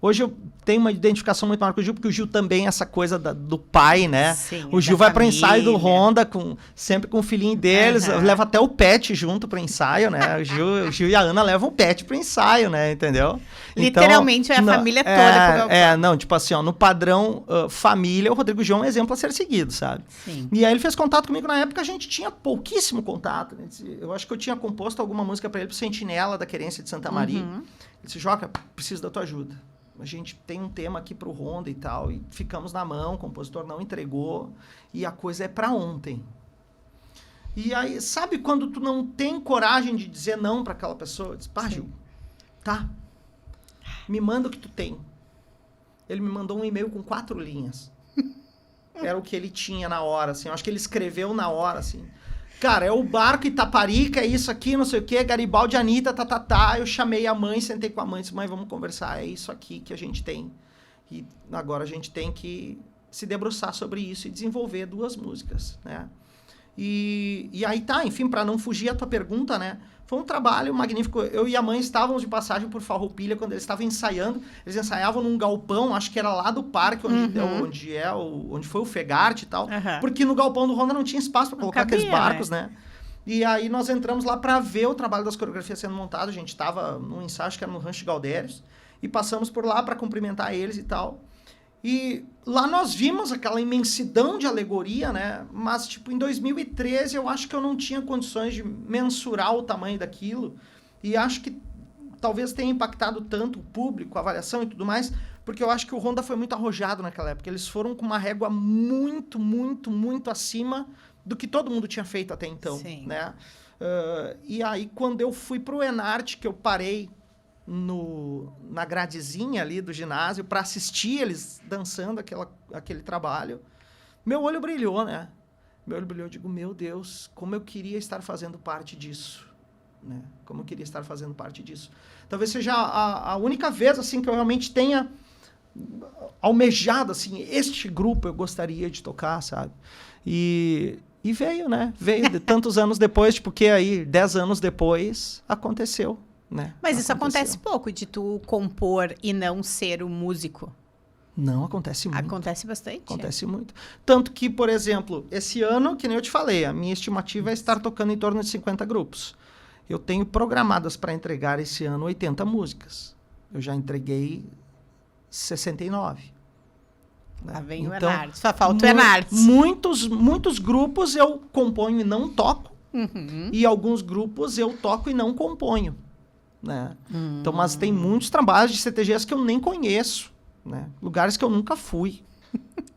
Hoje eu tenho uma identificação muito maior com o Gil, porque o Gil também é essa coisa do pai, né? Sim, o Gil vai para ensaio do Honda, sempre com o filhinho deles, leva até o pet junto para ensaio, né? O Gil e a Ana levam o pet para ensaio, né? Entendeu? Literalmente então, é a família toda. Não, tipo assim, no padrão família, o Rodrigo Gil é um exemplo a ser seguido, sabe? Sim. E aí ele fez contato comigo, na época a gente tinha pouquíssimo contato, né? Eu acho que eu tinha composto alguma música para ele pro Sentinela da Querência de Santa Maria. Ele disse, Joca, preciso da tua ajuda. A gente tem um tema aqui pro Honda e tal, e ficamos na mão, o compositor não entregou, e a coisa é para ontem. E aí, sabe quando tu não tem coragem de dizer não para aquela pessoa? Eu disse, Gil, tá, me manda o que tu tem. Ele me mandou um e-mail com 4 linhas. Era o que ele tinha na hora, assim. Eu acho que ele escreveu na hora, assim. Cara, é o barco Itaparica, é isso aqui, não sei o quê, Garibaldi, Anitta, Eu chamei a mãe, sentei com a mãe, disse, mãe, vamos conversar, é isso aqui que a gente tem. E agora a gente tem que se debruçar sobre isso e desenvolver 2 músicas, né? E aí tá, enfim, para não fugir à tua pergunta, né? Foi um trabalho magnífico. Eu e a mãe estávamos de passagem por Farroupilha quando eles estavam ensaiando. Eles ensaiavam num galpão, acho que era lá do parque, onde foi o Fegarte e tal. Porque no galpão do Honda não tinha espaço para colocar aqueles barcos, né? E aí nós entramos lá para ver o trabalho das coreografias sendo montado. A gente estava num ensaio, acho que era no Rancho Galdérios. E passamos por lá para cumprimentar eles e tal. E lá nós vimos aquela imensidão de alegoria, né? Mas, tipo, em 2013 eu acho que eu não tinha condições de mensurar o tamanho daquilo. E acho que talvez tenha impactado tanto o público, a avaliação e tudo mais, porque eu acho que o Honda foi muito arrojado naquela época. Eles foram com uma régua muito, muito, muito acima do que todo mundo tinha feito até então, né? E aí, quando eu fui pro Enarte, que eu parei na gradezinha ali do ginásio para assistir eles dançando aquele trabalho, meu olho brilhou, né? Eu digo, meu Deus, como eu queria estar fazendo parte disso, né? Como eu queria estar fazendo parte disso. Talvez seja a única vez, assim, que eu realmente tenha almejado, assim, este grupo eu gostaria de tocar, sabe? E veio, né? Veio de tantos anos depois, porque aí, 10 anos depois, aconteceu. Né? Mas isso acontece pouco, de tu compor e não ser o músico. Não, acontece muito. Acontece bastante? Acontece muito. Tanto que, por exemplo, esse ano, que nem eu te falei, a minha estimativa é estar tocando em torno de 50 grupos. Eu tenho programadas para entregar esse ano 80 músicas. Eu já entreguei 69. Lá vem o Enarte. Só falta o Enarte. Muitos grupos eu componho e não toco. E alguns grupos eu toco e não componho. Né? Então, mas tem muitos trabalhos de CTGs que eu nem conheço, né? Lugares que eu nunca fui,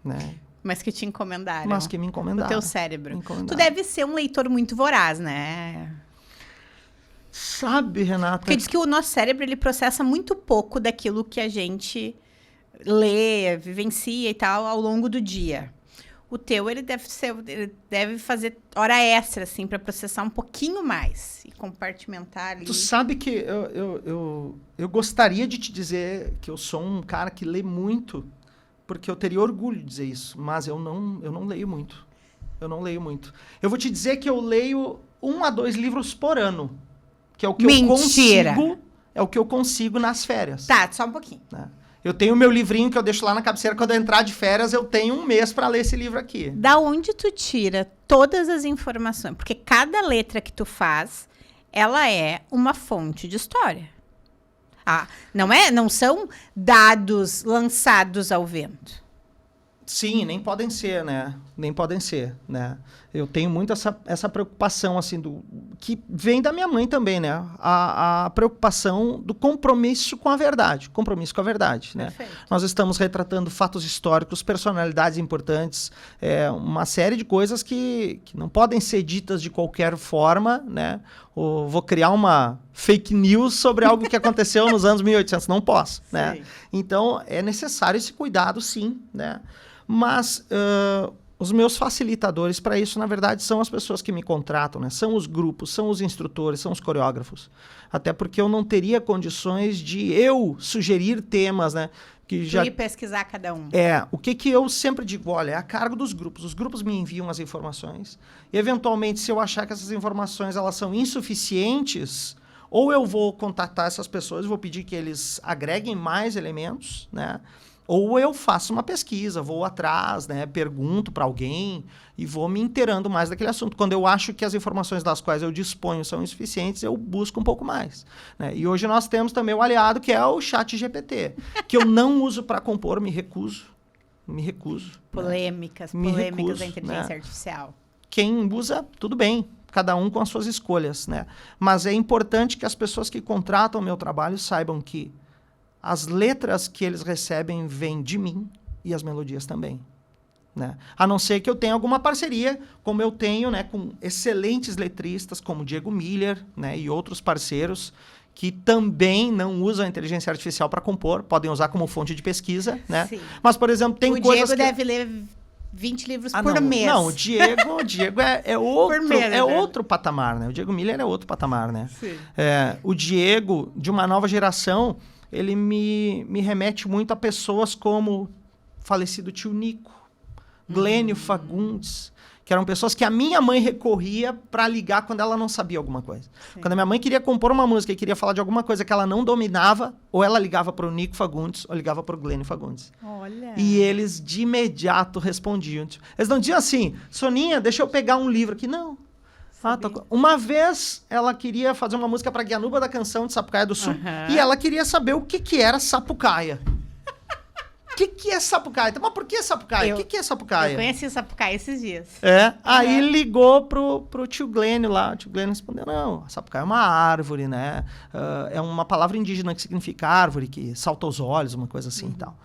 né? Mas que te encomendaram. Mas que me encomendaram. O teu cérebro. Tu deve ser um leitor muito voraz, né? Sabe, Renata? Porque diz que o nosso cérebro, ele processa muito pouco daquilo que a gente lê, vivencia e tal ao longo do dia. o teu, ele deve fazer hora extra, assim, para processar um pouquinho mais e compartimentar ali. Tu sabe que eu gostaria de te dizer que eu sou um cara que lê muito, porque eu teria orgulho de dizer isso, mas eu não leio muito. Eu não leio muito. Eu vou te dizer que eu leio 1 a 2 livros por ano, que é o que eu consigo nas férias. Tá, só um pouquinho. Né? Eu tenho o meu livrinho que eu deixo lá na cabeceira. Quando eu entrar de férias, eu tenho 1 mês para ler esse livro aqui. Da onde tu tira todas as informações? Porque cada letra que tu faz, ela é uma fonte de história. Não são dados lançados ao vento. Sim, nem podem ser, né? Nem podem ser, né? Eu tenho muito essa preocupação, assim, que vem da minha mãe também, né? A preocupação do compromisso com a verdade. Compromisso com a verdade, né? Perfeito. Nós estamos retratando fatos históricos, personalidades importantes, uma série de coisas que não podem ser ditas de qualquer forma, né? Ou vou criar uma fake news sobre algo que aconteceu nos anos 1800. Não posso, né? Então, é necessário esse cuidado, sim, né? Mas os meus facilitadores para isso, na verdade, são as pessoas que me contratam, né? São os grupos, são os instrutores, são os coreógrafos. Até porque eu não teria condições de eu sugerir temas, né? Que já ir pesquisar cada um. O que eu sempre digo, olha, é a cargo dos grupos. Os grupos me enviam as informações. E, eventualmente, se eu achar que essas informações elas são insuficientes, ou eu vou contatar essas pessoas, vou pedir que eles agreguem mais elementos, né? Ou eu faço uma pesquisa, vou atrás, né, pergunto para alguém e vou me inteirando mais daquele assunto. Quando eu acho que as informações das quais eu disponho são insuficientes, eu busco um pouco mais. Né? E hoje nós temos também o aliado, que é o ChatGPT, que eu não uso para compor, me recuso. Polêmicas da inteligência artificial. Quem usa, tudo bem. Cada um com as suas escolhas. Né? Mas é importante que as pessoas que contratam o meu trabalho saibam que as letras que eles recebem vêm de mim e as melodias também. Né? A não ser que eu tenha alguma parceria, como eu tenho, né, com excelentes letristas, como Diego Miller, né, e outros parceiros, que também não usam a inteligência artificial para compor, podem usar como fonte de pesquisa. Né? Mas, por exemplo, tem coisas que... O Diego deve ler 20 livros por mês. Não, o Diego é outro, mês, outro patamar. Né? O Diego Miller é outro patamar. Né? O Diego, de uma nova geração... ele me remete muito a pessoas como falecido tio Nico, Glênio Fagundes, que eram pessoas que a minha mãe recorria para ligar quando ela não sabia alguma coisa. Sim. Quando a minha mãe queria compor uma música e queria falar de alguma coisa que ela não dominava, ou ela ligava para o Nico Fagundes, ou ligava para o Glênio Fagundes. Olha. E eles de imediato respondiam. Eles não diziam assim, Soninha, deixa eu pegar um livro aqui. Não. Uma vez ela queria fazer uma música para Guianuba da Canção de Sapucaia do Sul e ela queria saber o que era Sapucaia. O que é Sapucaia? Então, mas por que Sapucaia? O que é Sapucaia? Eu conheci Sapucaia esses dias. Aí ligou pro tio Glênio lá. O tio Glênio respondeu, não, a Sapucaia é uma árvore, né? É uma palavra indígena que significa árvore, que salta aos olhos, uma coisa assim e tal.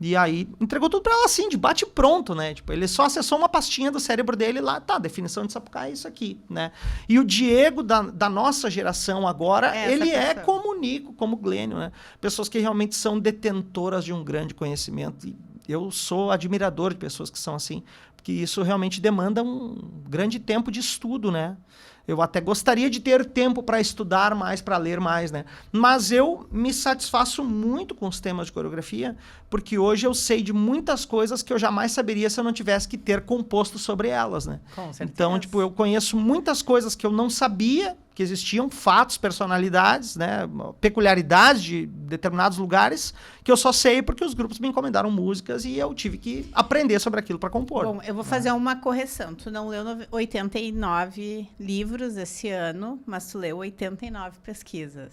E aí, entregou tudo pra ela assim, de bate pronto, né? Tipo, ele só acessou uma pastinha do cérebro dele lá, tá, definição de Sapucaia é isso aqui, né? E o Diego, da nossa geração agora, ele é como o Nico, como o Glênio, né? Pessoas que realmente são detentoras de um grande conhecimento. E eu sou admirador de pessoas que são assim, porque isso realmente demanda um grande tempo de estudo, né? Eu até gostaria de ter tempo para estudar mais, para ler mais, né? Mas eu me satisfaço muito com os temas de coreografia, porque hoje eu sei de muitas coisas que eu jamais saberia se eu não tivesse que ter composto sobre elas, né? Com certeza. Então, tipo, eu conheço muitas coisas que eu não sabia que existiam, fatos, personalidades, né? Peculiaridades de determinados lugares, que eu só sei porque os grupos me encomendaram músicas e eu tive que aprender sobre aquilo para compor. Bom, eu vou fazer uma correção. Tu não leu 89 livros esse ano, mas tu leu 89 pesquisas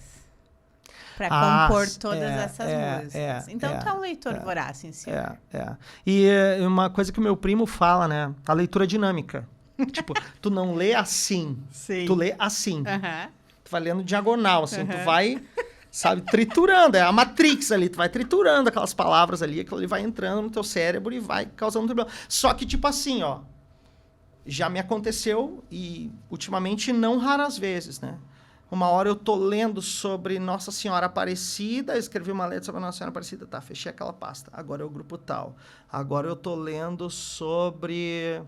para compor todas essas músicas. Então tu é um leitor voraz, sim, senhor. E uma coisa que o meu primo fala, né? A leitura dinâmica. Tipo, tu não lê assim, tu lê assim. Tu vai lendo diagonal, assim, tu vai, sabe, triturando. É a Matrix ali, tu vai triturando aquelas palavras ali, aquilo ali vai entrando no teu cérebro e vai causando problema. Só que, tipo assim, ó, já me aconteceu e ultimamente não raras vezes, né? Uma hora eu tô lendo sobre Nossa Senhora Aparecida, escrevi uma letra sobre Nossa Senhora Aparecida, tá, fechei aquela pasta. Agora é o grupo tal. Agora eu tô lendo sobre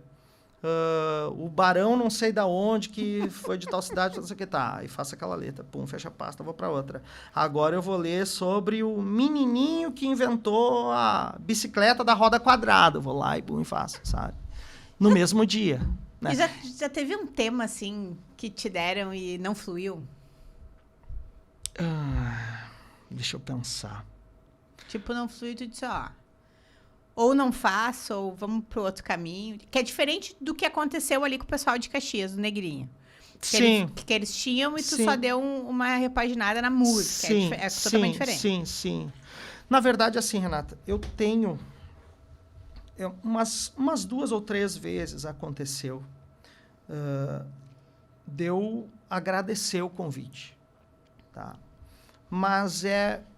o Barão não sei da onde, que foi de tal cidade, não sei o que, tá. Aí faço aquela letra, pum, fecha a pasta, vou para outra. Agora eu vou ler sobre o menininho que inventou a bicicleta da roda quadrada. Vou lá e pum, e faço, sabe? No mesmo dia. Né? E já teve um tema, assim, que te deram e não fluiu? Deixa eu pensar. Tipo, não fluiu e tu disse, ó... Ou não faço, ou vamos pro outro caminho. Que é diferente do que aconteceu ali com o pessoal de Caxias, do Negrinho. Sim. Que eles tinham e tu Sim. só deu uma repaginada na música. Sim, é totalmente diferente. Sim, sim. Na verdade, assim, Renata, eu tenho... umas 2 ou 3 vezes aconteceu de eu agradecer o convite, tá? Mas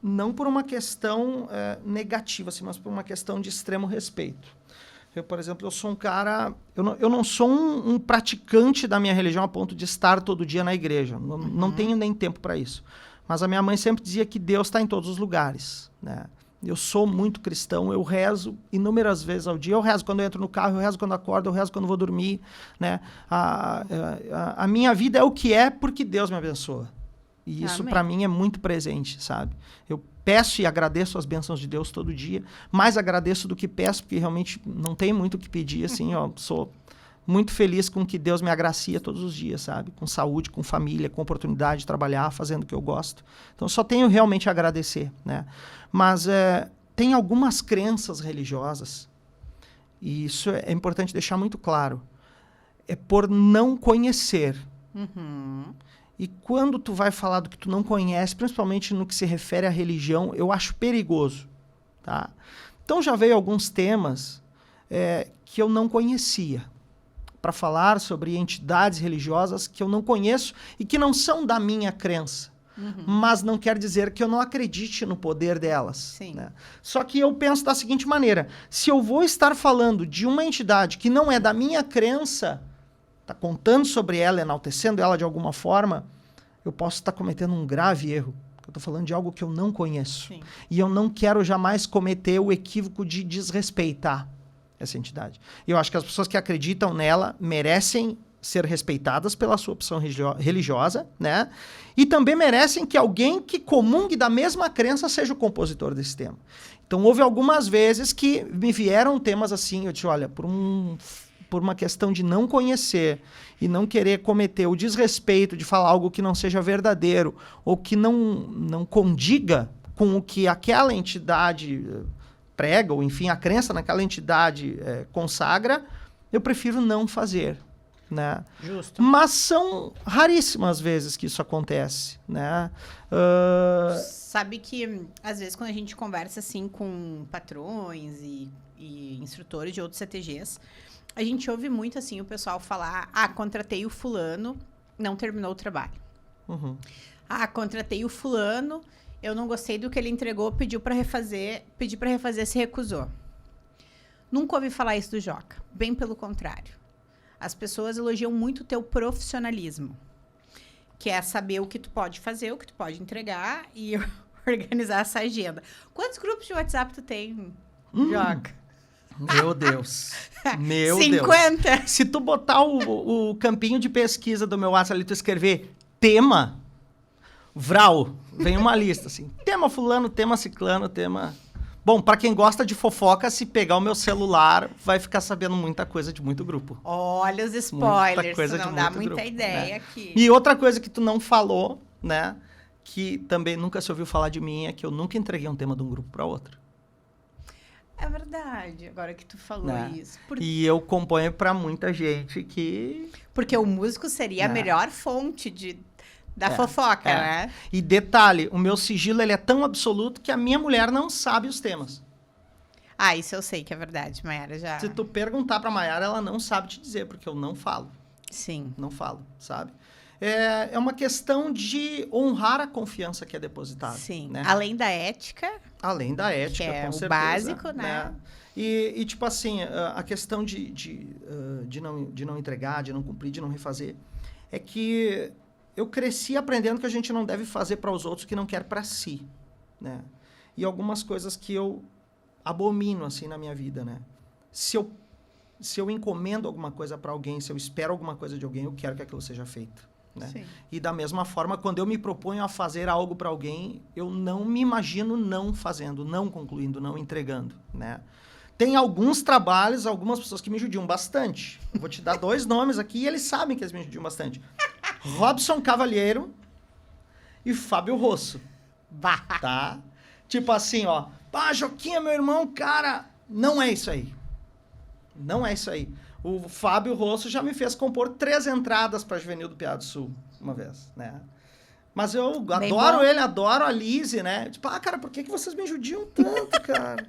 não por uma questão negativa, assim, mas por uma questão de extremo respeito. Eu, por exemplo, eu sou um cara... Eu não sou um praticante da minha religião a ponto de estar todo dia na igreja. Não tenho nem tempo para isso. Mas a minha mãe sempre dizia que Deus está em todos os lugares, né? Eu sou muito cristão, eu rezo inúmeras vezes ao dia. Eu rezo quando eu entro no carro, eu rezo quando acordo, eu rezo quando vou dormir, né? A minha vida é o que é porque Deus me abençoa. E isso, para mim, é muito presente, sabe? Eu peço e agradeço as bênçãos de Deus todo dia. Mais agradeço do que peço, porque realmente não tem muito o que pedir, assim, ó. Sou muito feliz com que Deus me agracia todos os dias, sabe? Com saúde, com família, com oportunidade de trabalhar, fazendo o que eu gosto. Então, só tenho realmente a agradecer, né? Mas tem algumas crenças religiosas, e isso é importante deixar muito claro, é por não conhecer. E quando tu vai falar do que tu não conhece, principalmente no que se refere à religião, eu acho perigoso, tá? Então já veio alguns temas que eu não conhecia, para falar sobre entidades religiosas que eu não conheço e que não são da minha crença. Mas não quer dizer que eu não acredite no poder delas. Sim. Né? Só que eu penso da seguinte maneira, se eu vou estar falando de uma entidade que não é da minha crença, tá contando sobre ela, enaltecendo ela de alguma forma, eu posso estar cometendo um grave erro. Eu estou falando de algo que eu não conheço. Sim. E eu não quero jamais cometer o equívoco de desrespeitar essa entidade. E eu acho que as pessoas que acreditam nela merecem ser respeitadas pela sua opção religiosa, né? E também merecem que alguém que comungue da mesma crença seja o compositor desse tema. Então, houve algumas vezes que me vieram temas assim, eu disse, olha, por uma questão de não conhecer e não querer cometer o desrespeito de falar algo que não seja verdadeiro ou que não condiga com o que aquela entidade prega, ou enfim, a crença naquela entidade consagra, eu prefiro não fazer. Né? Justo. Mas são raríssimas vezes que isso acontece, né? Sabe que, às vezes, quando a gente conversa assim com patrões e instrutores de outros CTGs, a gente ouve muito assim o pessoal falar, contratei o fulano, não terminou o trabalho. Contratei o fulano, eu não gostei do que ele entregou, pedi para refazer, se recusou. Nunca ouvi falar isso do Joca, bem pelo contrário. As pessoas elogiam muito o teu profissionalismo, que é saber o que tu pode fazer, o que tu pode entregar e organizar essa agenda. Quantos grupos de WhatsApp tu tem, Joca? Meu Deus. Meu 50? Deus. Se tu botar o campinho de pesquisa do meu WhatsApp ali, tu escrever tema, Vral, vem uma lista assim. Tema fulano, tema ciclano, tema... Bom, para quem gosta de fofoca, se pegar o meu celular, vai ficar sabendo muita coisa de muito grupo. Olha os spoilers, muita coisa não de dá muito muita grupo, ideia né? aqui. E outra coisa que tu não falou, né, que também nunca se ouviu falar de mim, é que eu nunca entreguei um tema de um grupo para outro. É verdade, agora que tu falou isso. E eu componho para muita gente que... Porque o músico seria a melhor fonte da fofoca, né? E detalhe, o meu sigilo ele é tão absoluto que a minha mulher não sabe os temas. Isso eu sei que é verdade, Mayara já... Se tu perguntar pra Mayara, ela não sabe te dizer, porque eu não falo. Sim. Não falo, sabe? É uma questão de honrar a confiança que é depositada. Sim. Né? Além da ética. Além da ética, que é com o certeza. Básico, né? E tipo assim, a questão de não entregar, de não cumprir, de não refazer, é que eu cresci aprendendo que a gente não deve fazer para os outros o que não quer para si, né? E algumas coisas que eu abomino, assim, na minha vida, né? Se eu encomendo alguma coisa para alguém, se eu espero alguma coisa de alguém, eu quero que aquilo seja feito, né? Sim. E da mesma forma, quando eu me proponho a fazer algo para alguém, eu não me imagino não fazendo, não concluindo, não entregando, né? Tem alguns trabalhos, algumas pessoas que me judiam bastante. Eu vou te dar 2 nomes aqui e eles sabem que eles me judiam bastante. Robson Cavalheiro e Fábio Rosso. Bah. Tá? Tipo assim, ó. Pá, Joquinha, meu irmão, cara, não é isso aí. Não é isso aí. O Fábio Rosso já me fez compor 3 entradas para Juvenil do Piá do Sul, uma vez, né? Mas eu Bem adoro bom. ele, adoro a Lise, né? Tipo, cara, por que vocês me judiam tanto, cara?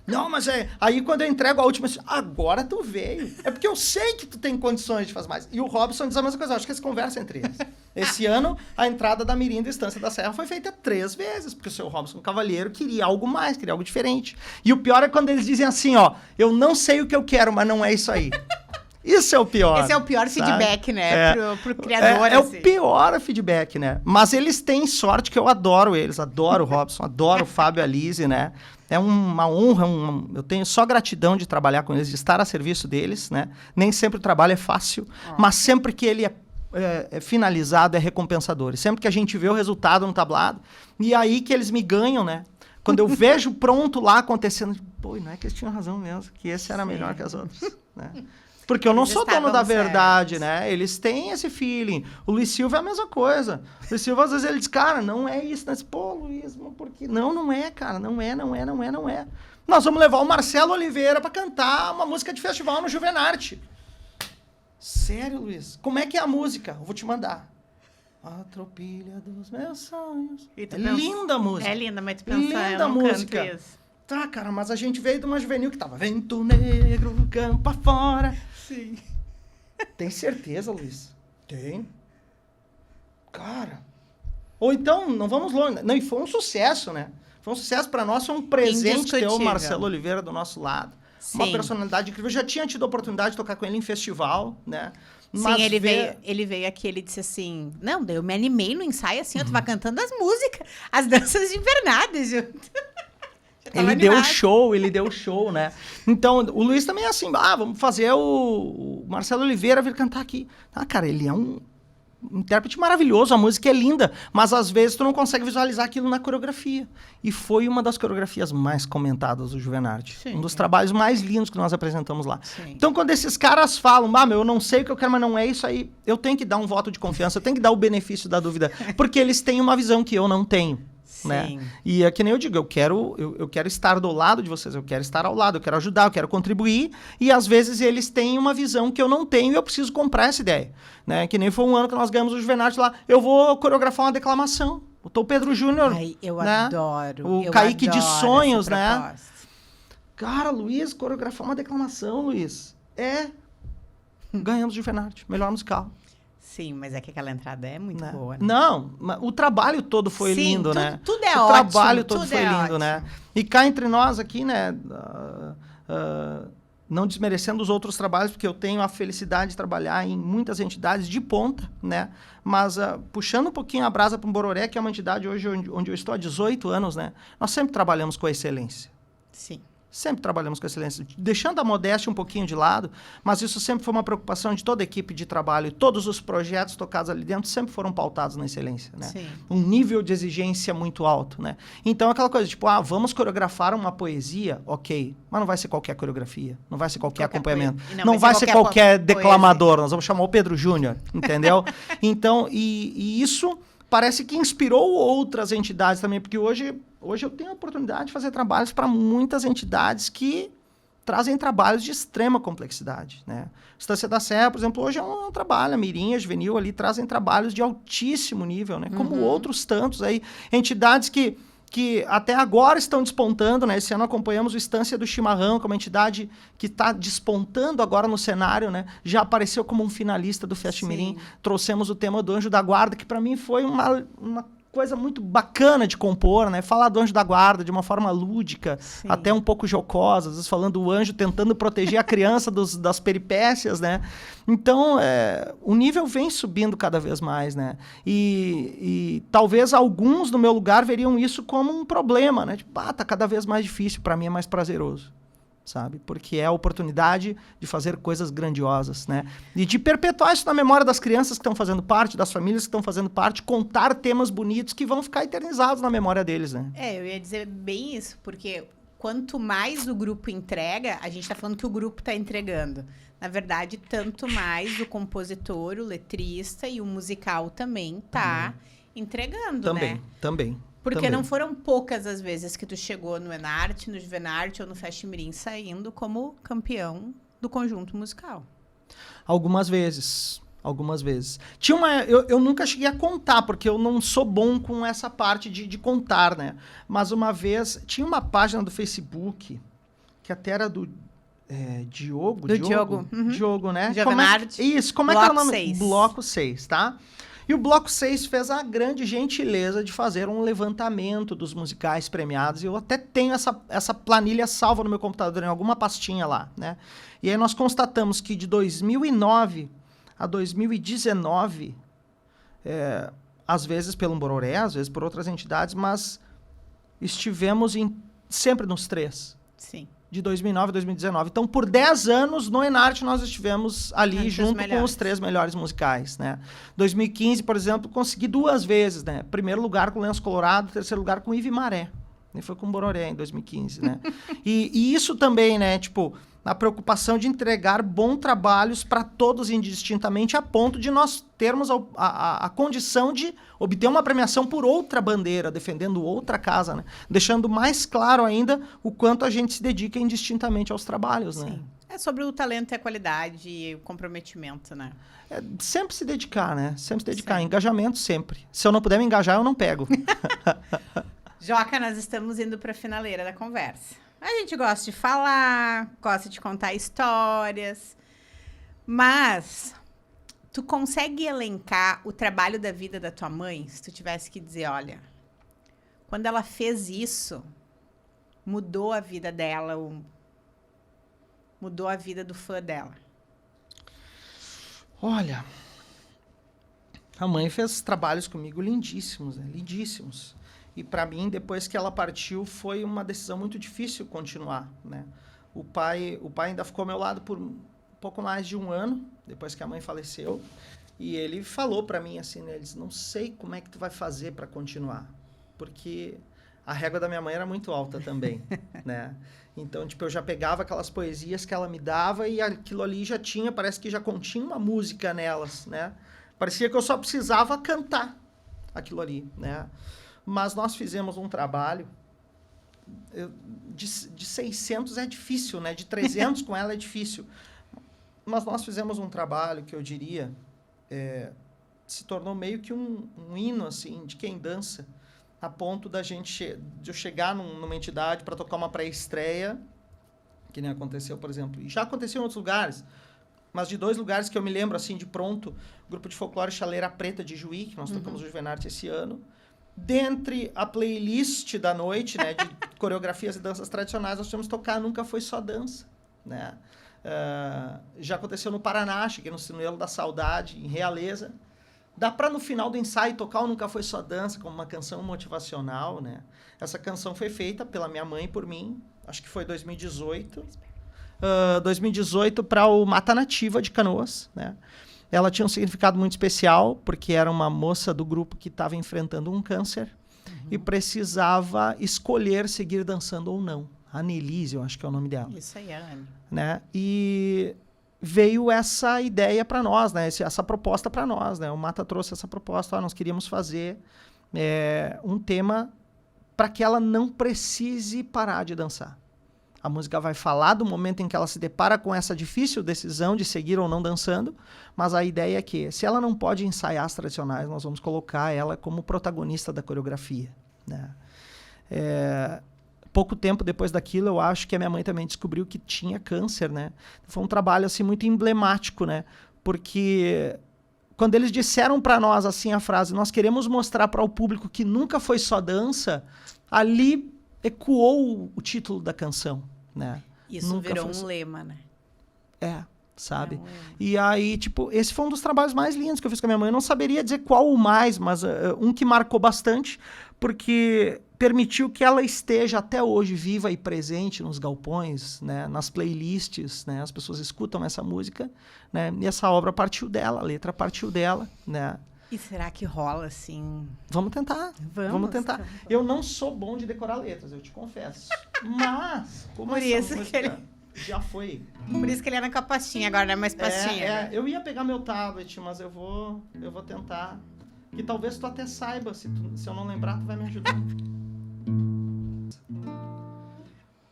Não, mas é... Aí quando eu entrego a última, agora tu veio. É porque eu sei que tu tem condições de fazer mais. E o Robson diz a mesma coisa, eu acho que eles conversam entre eles. Esse ano, a entrada da Mirim da Estância da Serra foi feita 3 vezes, porque o seu Robson Cavalheiro queria algo mais, queria algo diferente. E o pior é quando eles dizem assim, ó, eu não sei o que eu quero, mas não é isso aí. Isso é o pior. Esse é o pior sabe? feedback, né? Pro criador, É assim. o pior feedback, né? Mas eles têm sorte que eu adoro eles. Adoro o Robson, adoro o Fábio e a Lise, né? É uma honra, eu tenho só gratidão de trabalhar com eles, de estar a serviço deles, né? Nem sempre o trabalho é fácil, mas sempre que ele é finalizado, é recompensador. E sempre que a gente vê o resultado no tablado, e aí que eles me ganham, né? Quando eu vejo pronto lá acontecendo, pô, não é que eles tinham razão mesmo, que esse era melhor que as outras, né? Porque eu não sou dono da verdade, né? Eles têm esse feeling. O Luiz Silva é a mesma coisa. O Luiz Silva, às vezes, ele diz, cara, não é isso. Né? Pô, Luiz, por quê? Não é, cara. Não é. Nós vamos levar o Marcelo Oliveira para cantar uma música de festival no Juvenarte. Sério, Luiz? Como é que é a música? Eu vou te mandar. A tropilha dos meus sonhos. Linda a música. É linda, mas tu pensa, linda eu não música. canto isso. Tá, cara, mas a gente veio de uma juvenil que tava vento negro, campo afora. Sim. Tem certeza, Luiz? Tem. Cara. Ou então, não vamos longe. Não, e foi um sucesso, né? Foi um sucesso para nós, foi um presente ter o Marcelo Oliveira do nosso lado. Sim. Uma personalidade incrível. Eu já tinha tido a oportunidade de tocar com ele em festival, né? Mas sim, ele veio aqui, ele disse assim, não, daí eu me animei no ensaio, assim, eu tava cantando as músicas, as danças invernadas, Ele deu show, né? Então, o Luiz também é assim, vamos fazer o Marcelo Oliveira vir cantar aqui. Ah, cara, ele é um intérprete maravilhoso, a música é linda, mas às vezes tu não consegue visualizar aquilo na coreografia. E foi uma das coreografias mais comentadas do Juvenarte. Sim, um dos trabalhos mais lindos que nós apresentamos lá. Sim. Então, quando esses caras falam, eu não sei o que eu quero, mas não é isso aí, eu tenho que dar um voto de confiança, eu tenho que dar o benefício da dúvida, porque eles têm uma visão que eu não tenho. Né? E é que nem eu digo, eu quero estar do lado de vocês, eu quero estar ao lado, eu quero ajudar, eu quero contribuir, e às vezes eles têm uma visão que eu não tenho e eu preciso comprar essa ideia, né? Que nem foi um ano que nós ganhamos o Juvenarte lá, eu vou coreografar uma declamação, o Pedro Júnior, eu né? adoro, o Kaique de Sonhos, né? Cara, Luiz, coreografar uma declamação, Luiz, ganhamos o Juvenarte, melhor musical. Sim, mas é que aquela entrada é muito boa, né? Não, o trabalho todo foi lindo, né? Tudo é ótimo. O trabalho todo foi lindo, ótimo. Né? E cá entre nós aqui, né? Não desmerecendo os outros trabalhos, porque eu tenho a felicidade de trabalhar em muitas entidades de ponta, né? Mas puxando um pouquinho a brasa para o Bororé, que é uma entidade hoje onde eu estou há 18 anos, né? Nós sempre trabalhamos com a excelência. Sim. Sempre trabalhamos com excelência, deixando a modéstia um pouquinho de lado, mas isso sempre foi uma preocupação de toda a equipe de trabalho, e todos os projetos tocados ali dentro sempre foram pautados na excelência, né? Sim. Um nível de exigência muito alto, né? Então, aquela coisa, tipo, vamos coreografar uma poesia, ok, mas não vai ser qualquer coreografia, não vai ser qualquer acompanhamento, não vai ser qualquer declamador, nós vamos chamar o Pedro Júnior, entendeu? Então, e isso parece que inspirou outras entidades também, porque hoje eu tenho a oportunidade de fazer trabalhos para muitas entidades que trazem trabalhos de extrema complexidade, né? Estância da Serra, por exemplo, hoje é um trabalho, a Mirim, a Juvenil ali trazem trabalhos de altíssimo nível, né? Como outros tantos aí, entidades que até agora estão despontando, né? Esse ano acompanhamos o Estância do Chimarrão, que é uma entidade que está despontando agora no cenário, né? Já apareceu como um finalista do Fest Mirim. Trouxemos o tema do Anjo da Guarda, que para mim foi uma coisa muito bacana de compor, né? Falar do anjo da guarda de uma forma lúdica, Sim. até um pouco jocosa, às vezes falando do anjo tentando proteger a criança das peripécias, né? Então, o nível vem subindo cada vez mais, né? E talvez alguns no meu lugar veriam isso como um problema, né? Tipo, tá cada vez mais difícil, para mim é mais prazeroso. Sabe? Porque é a oportunidade de fazer coisas grandiosas, né? E de perpetuar isso na memória das crianças que estão fazendo parte, das famílias que estão fazendo parte, contar temas bonitos que vão ficar eternizados na memória deles, né? Eu ia dizer bem isso, porque quanto mais o grupo entrega, a gente tá falando que o grupo tá entregando. Na verdade, tanto mais o compositor, o letrista e o musical também tá entregando, né? Também. Porque não foram poucas as vezes que tu chegou no Enarte, no Juvenarte ou no Festimirim saindo como campeão do conjunto musical. Algumas vezes. Tinha eu nunca cheguei a contar, porque eu não sou bom com essa parte de contar, né? Mas uma vez, tinha uma página do Facebook, que até era do Diogo. Uhum. Diogo, né? Juvenarte. Como é que era o nome? 6. Bloco 6, tá? E o Bloco 6 fez a grande gentileza de fazer um levantamento dos musicais premiados. E eu até tenho essa planilha salva no meu computador, em alguma pastinha lá, né? E aí nós constatamos que de 2009 a 2019, às vezes pelo Bororé, às vezes por outras entidades, mas estivemos sempre nos 3. Sim. De 2009 a 2019. Então, por 10 anos, no Enarte, nós estivemos ali junto com os 3 melhores musicais, né? 2015, por exemplo, consegui 2 vezes, né? Primeiro lugar com Lenço Colorado, terceiro lugar com Ive Maré. E foi com Bororé em 2015, né? e isso também, né? Tipo, a preocupação de entregar bons trabalhos para todos indistintamente, a ponto de nós termos a condição de obter uma premiação por outra bandeira, defendendo outra casa, né? Deixando mais claro ainda o quanto a gente se dedica indistintamente aos trabalhos, né? Sim. É sobre o talento e a qualidade e o comprometimento, né? Sempre se dedicar, né? Sempre se dedicar. Sempre. Engajamento, sempre. Se eu não puder me engajar, eu não pego. Joca, nós estamos indo para a finaleira da conversa. A gente gosta de falar, gosta de contar histórias, mas tu consegue elencar o trabalho da vida da tua mãe? Se tu tivesse que dizer, olha, quando ela fez isso, mudou a vida dela, mudou a vida do fã dela. Olha, a mãe fez trabalhos comigo lindíssimos, né? Lindíssimos. E para mim, depois que ela partiu, foi uma decisão muito difícil continuar, né? O pai ainda ficou ao meu lado por um pouco mais de 1 ano, depois que a mãe faleceu. E ele falou para mim assim, né? Ele disse, não sei como é que tu vai fazer para continuar. Porque a régua da minha mãe era muito alta também, né? Então, tipo, eu já pegava aquelas poesias que ela me dava e aquilo ali já tinha, parece que já continha uma música nelas, né? Parecia que eu só precisava cantar aquilo ali, né? Mas nós fizemos um trabalho, de 600 é difícil, né? De 300 com ela é difícil. Mas nós fizemos um trabalho que eu diria, se tornou meio que um hino, assim, de quem dança, a ponto de eu chegar numa entidade para tocar uma pré-estreia, que nem aconteceu, por exemplo. E já aconteceu em outros lugares, mas de 2 lugares que eu me lembro, assim, de pronto, o Grupo de Folclore Chaleira Preta de Juí, que nós tocamos o Juvenarte esse ano. Dentre a playlist da noite, né, de coreografias e danças tradicionais, nós tivemos tocar Nunca Foi Só Dança, né? Já aconteceu no Paraná, cheguei no Sinuelo da Saudade, em Realeza. Dá para no final do ensaio tocar o Nunca Foi Só Dança como uma canção motivacional, né? Essa canção foi feita pela minha mãe e por mim, acho que foi 2018. 2018 para o Mata Nativa de Canoas, né? Ela tinha um significado muito especial, porque era uma moça do grupo que estava enfrentando um câncer e precisava escolher seguir dançando ou não. A Annelise, eu acho que é o nome dela. Isso aí, Anne. Né? E veio essa ideia para nós, né? Essa proposta para nós, né? O Mata trouxe essa proposta, nós queríamos fazer um tema para que ela não precise parar de dançar. A música vai falar do momento em que ela se depara com essa difícil decisão de seguir ou não dançando, mas a ideia é que, se ela não pode ensaiar as tradicionais, nós vamos colocar ela como protagonista da coreografia, né? Pouco tempo depois daquilo, eu acho que a minha mãe também descobriu que tinha câncer, né? Foi um trabalho assim, muito emblemático, né? Porque quando eles disseram para nós assim a frase, nós queremos mostrar para o público que nunca foi só dança, ali ecoou o título da canção, né? Isso nunca virou um lema, né? Sabe? E aí, tipo, esse foi um dos trabalhos mais lindos que eu fiz com a minha mãe. Eu não saberia dizer qual o mais, mas um que marcou bastante, porque permitiu que ela esteja até hoje viva e presente nos galpões, né? Nas playlists, né? As pessoas escutam essa música, né? E essa obra partiu dela, a letra partiu dela, né? E será que rola, assim? Vamos tentar. Vamos tentar. Então. Eu não sou bom de decorar letras, eu te confesso. Mas, como por essa isso música que ele... já foi... Por isso que ele era com a pastinha, agora não é mais pastinha. Eu ia pegar meu tablet, mas eu vou tentar. Que talvez tu até saiba, se eu não lembrar, tu vai me ajudar.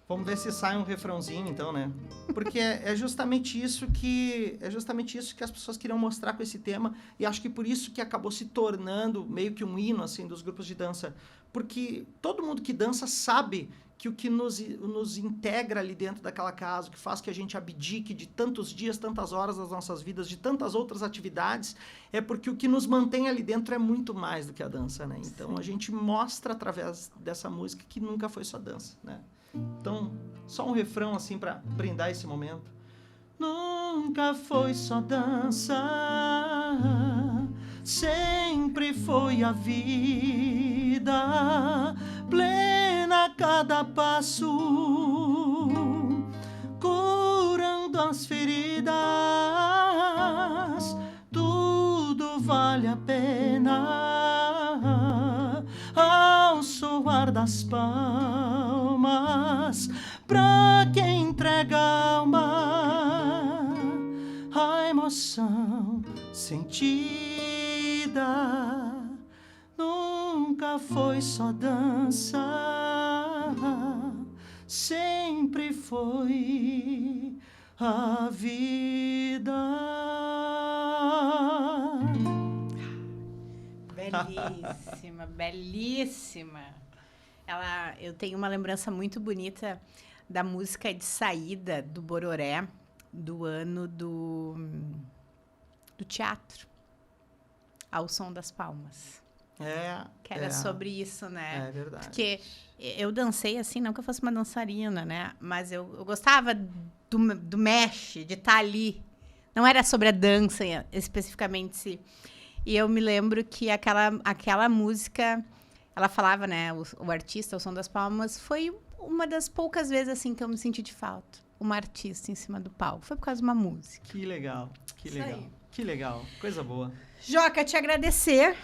Vamos ver se sai um refrãozinho, então, né? Porque é justamente isso que as pessoas queriam mostrar com esse tema, e acho que por isso que acabou se tornando meio que um hino, assim, dos grupos de dança. Porque todo mundo que dança sabe que o que nos integra ali dentro daquela casa, o que faz que a gente abdique de tantos dias, tantas horas das nossas vidas, de tantas outras atividades, é porque o que nos mantém ali dentro é muito mais do que a dança, né? Então, a gente mostra através dessa música que nunca foi só dança, né? Então, só um refrão, assim, para brindar esse momento. Nunca foi só dança, sempre foi a vida, plena a cada passo, curando as feridas, tudo vale a pena, ao soar das palmas, pra quem entrega a alma, a emoção sentida. Nunca foi só dança, sempre foi a vida. Belíssima, belíssima. Eu tenho uma lembrança muito bonita da música de saída do Bororé, do ano do teatro, Ao Som das Palmas. Que era sobre isso, né? É verdade. Porque eu dancei assim, não que eu fosse uma dançarina, né? Mas eu gostava do mesh, de estar ali. Não era sobre a dança especificamente. E eu me lembro que aquela música, ela falava, né? O artista, O Som das Palmas, foi uma das poucas vezes assim que eu me senti de falta. Uma artista em cima do palco. Foi por causa de uma música. Que legal, que legal. Aí. Que legal, coisa boa. Joca, te agradecer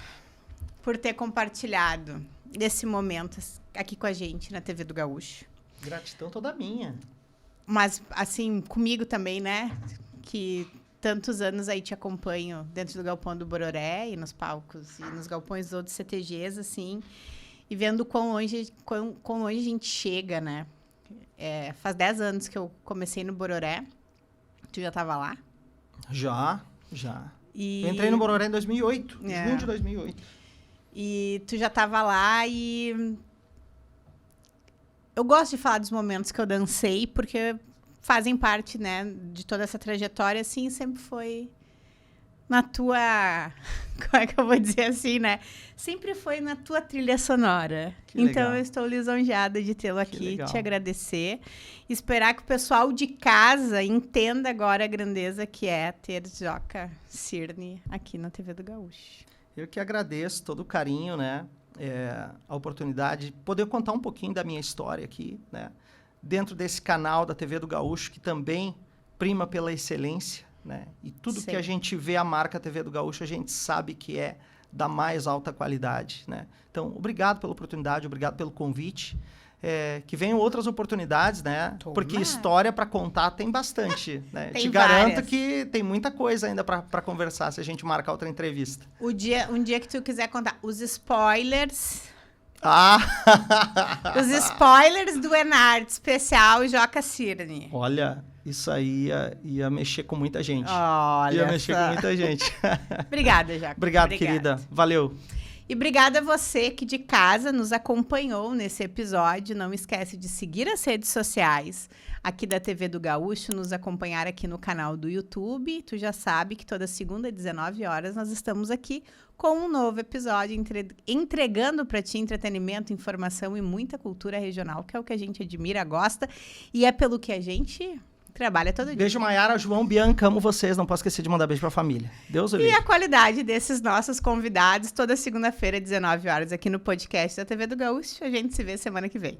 por ter compartilhado esse momento aqui com a gente na TV do Gaúcho. Gratidão toda minha. Mas, assim, comigo também, né? Que tantos anos aí te acompanho dentro do Galpão do Bororé e nos palcos e nos galpões dos outros CTGs, assim, e vendo quão longe a gente chega, né? Faz 10 anos que eu comecei no Bororé. Tu já estava lá? Já. Eu entrei no Bororé em 2008, junho de 2008. E tu já estava lá e... Eu gosto de falar dos momentos que eu dancei, porque fazem parte, né, de toda essa trajetória, assim, sempre foi na tua... Como é que eu vou dizer assim, né? Sempre foi na tua trilha sonora. Então, eu estou lisonjeada de tê-lo aqui, te agradecer. Esperar que o pessoal de casa entenda agora a grandeza que é ter Joca Cirne aqui na TV do Gaúcho. Eu que agradeço todo o carinho, né? A oportunidade de poder contar um pouquinho da minha história aqui, né? Dentro desse canal da TV do Gaúcho, que também prima pela excelência, né? E tudo que a gente vê a marca TV do Gaúcho, a gente sabe que é da mais alta qualidade, né? Então, obrigado pela oportunidade, obrigado pelo convite. Que venham outras oportunidades, né? Toma. Porque história para contar tem bastante, né? Tem Te garanto várias. que tem muita coisa ainda para conversar se a gente marcar outra entrevista. Um dia que tu quiser contar os spoilers... Os spoilers do Enart especial Joca Cirne. Olha, isso aí ia mexer com muita gente. Olha ia mexer com muita gente. Obrigada, Joca. Obrigado, querida. Valeu. E obrigada a você que de casa nos acompanhou nesse episódio. Não esquece de seguir as redes sociais aqui da TV do Gaúcho, nos acompanhar aqui no canal do YouTube. Tu já sabe que toda segunda, às 19 horas, nós estamos aqui com um novo episódio, entregando para ti entretenimento, informação e muita cultura regional, que é o que a gente admira, gosta, e é pelo que a gente trabalha todo dia. Beijo, Maiara, João, Bianca, amo vocês. Não posso esquecer de mandar beijo pra família. Deus o livre. E a qualidade desses nossos convidados, toda segunda-feira, às 19 horas, aqui no podcast da TV do Gaúcho. A gente se vê semana que vem.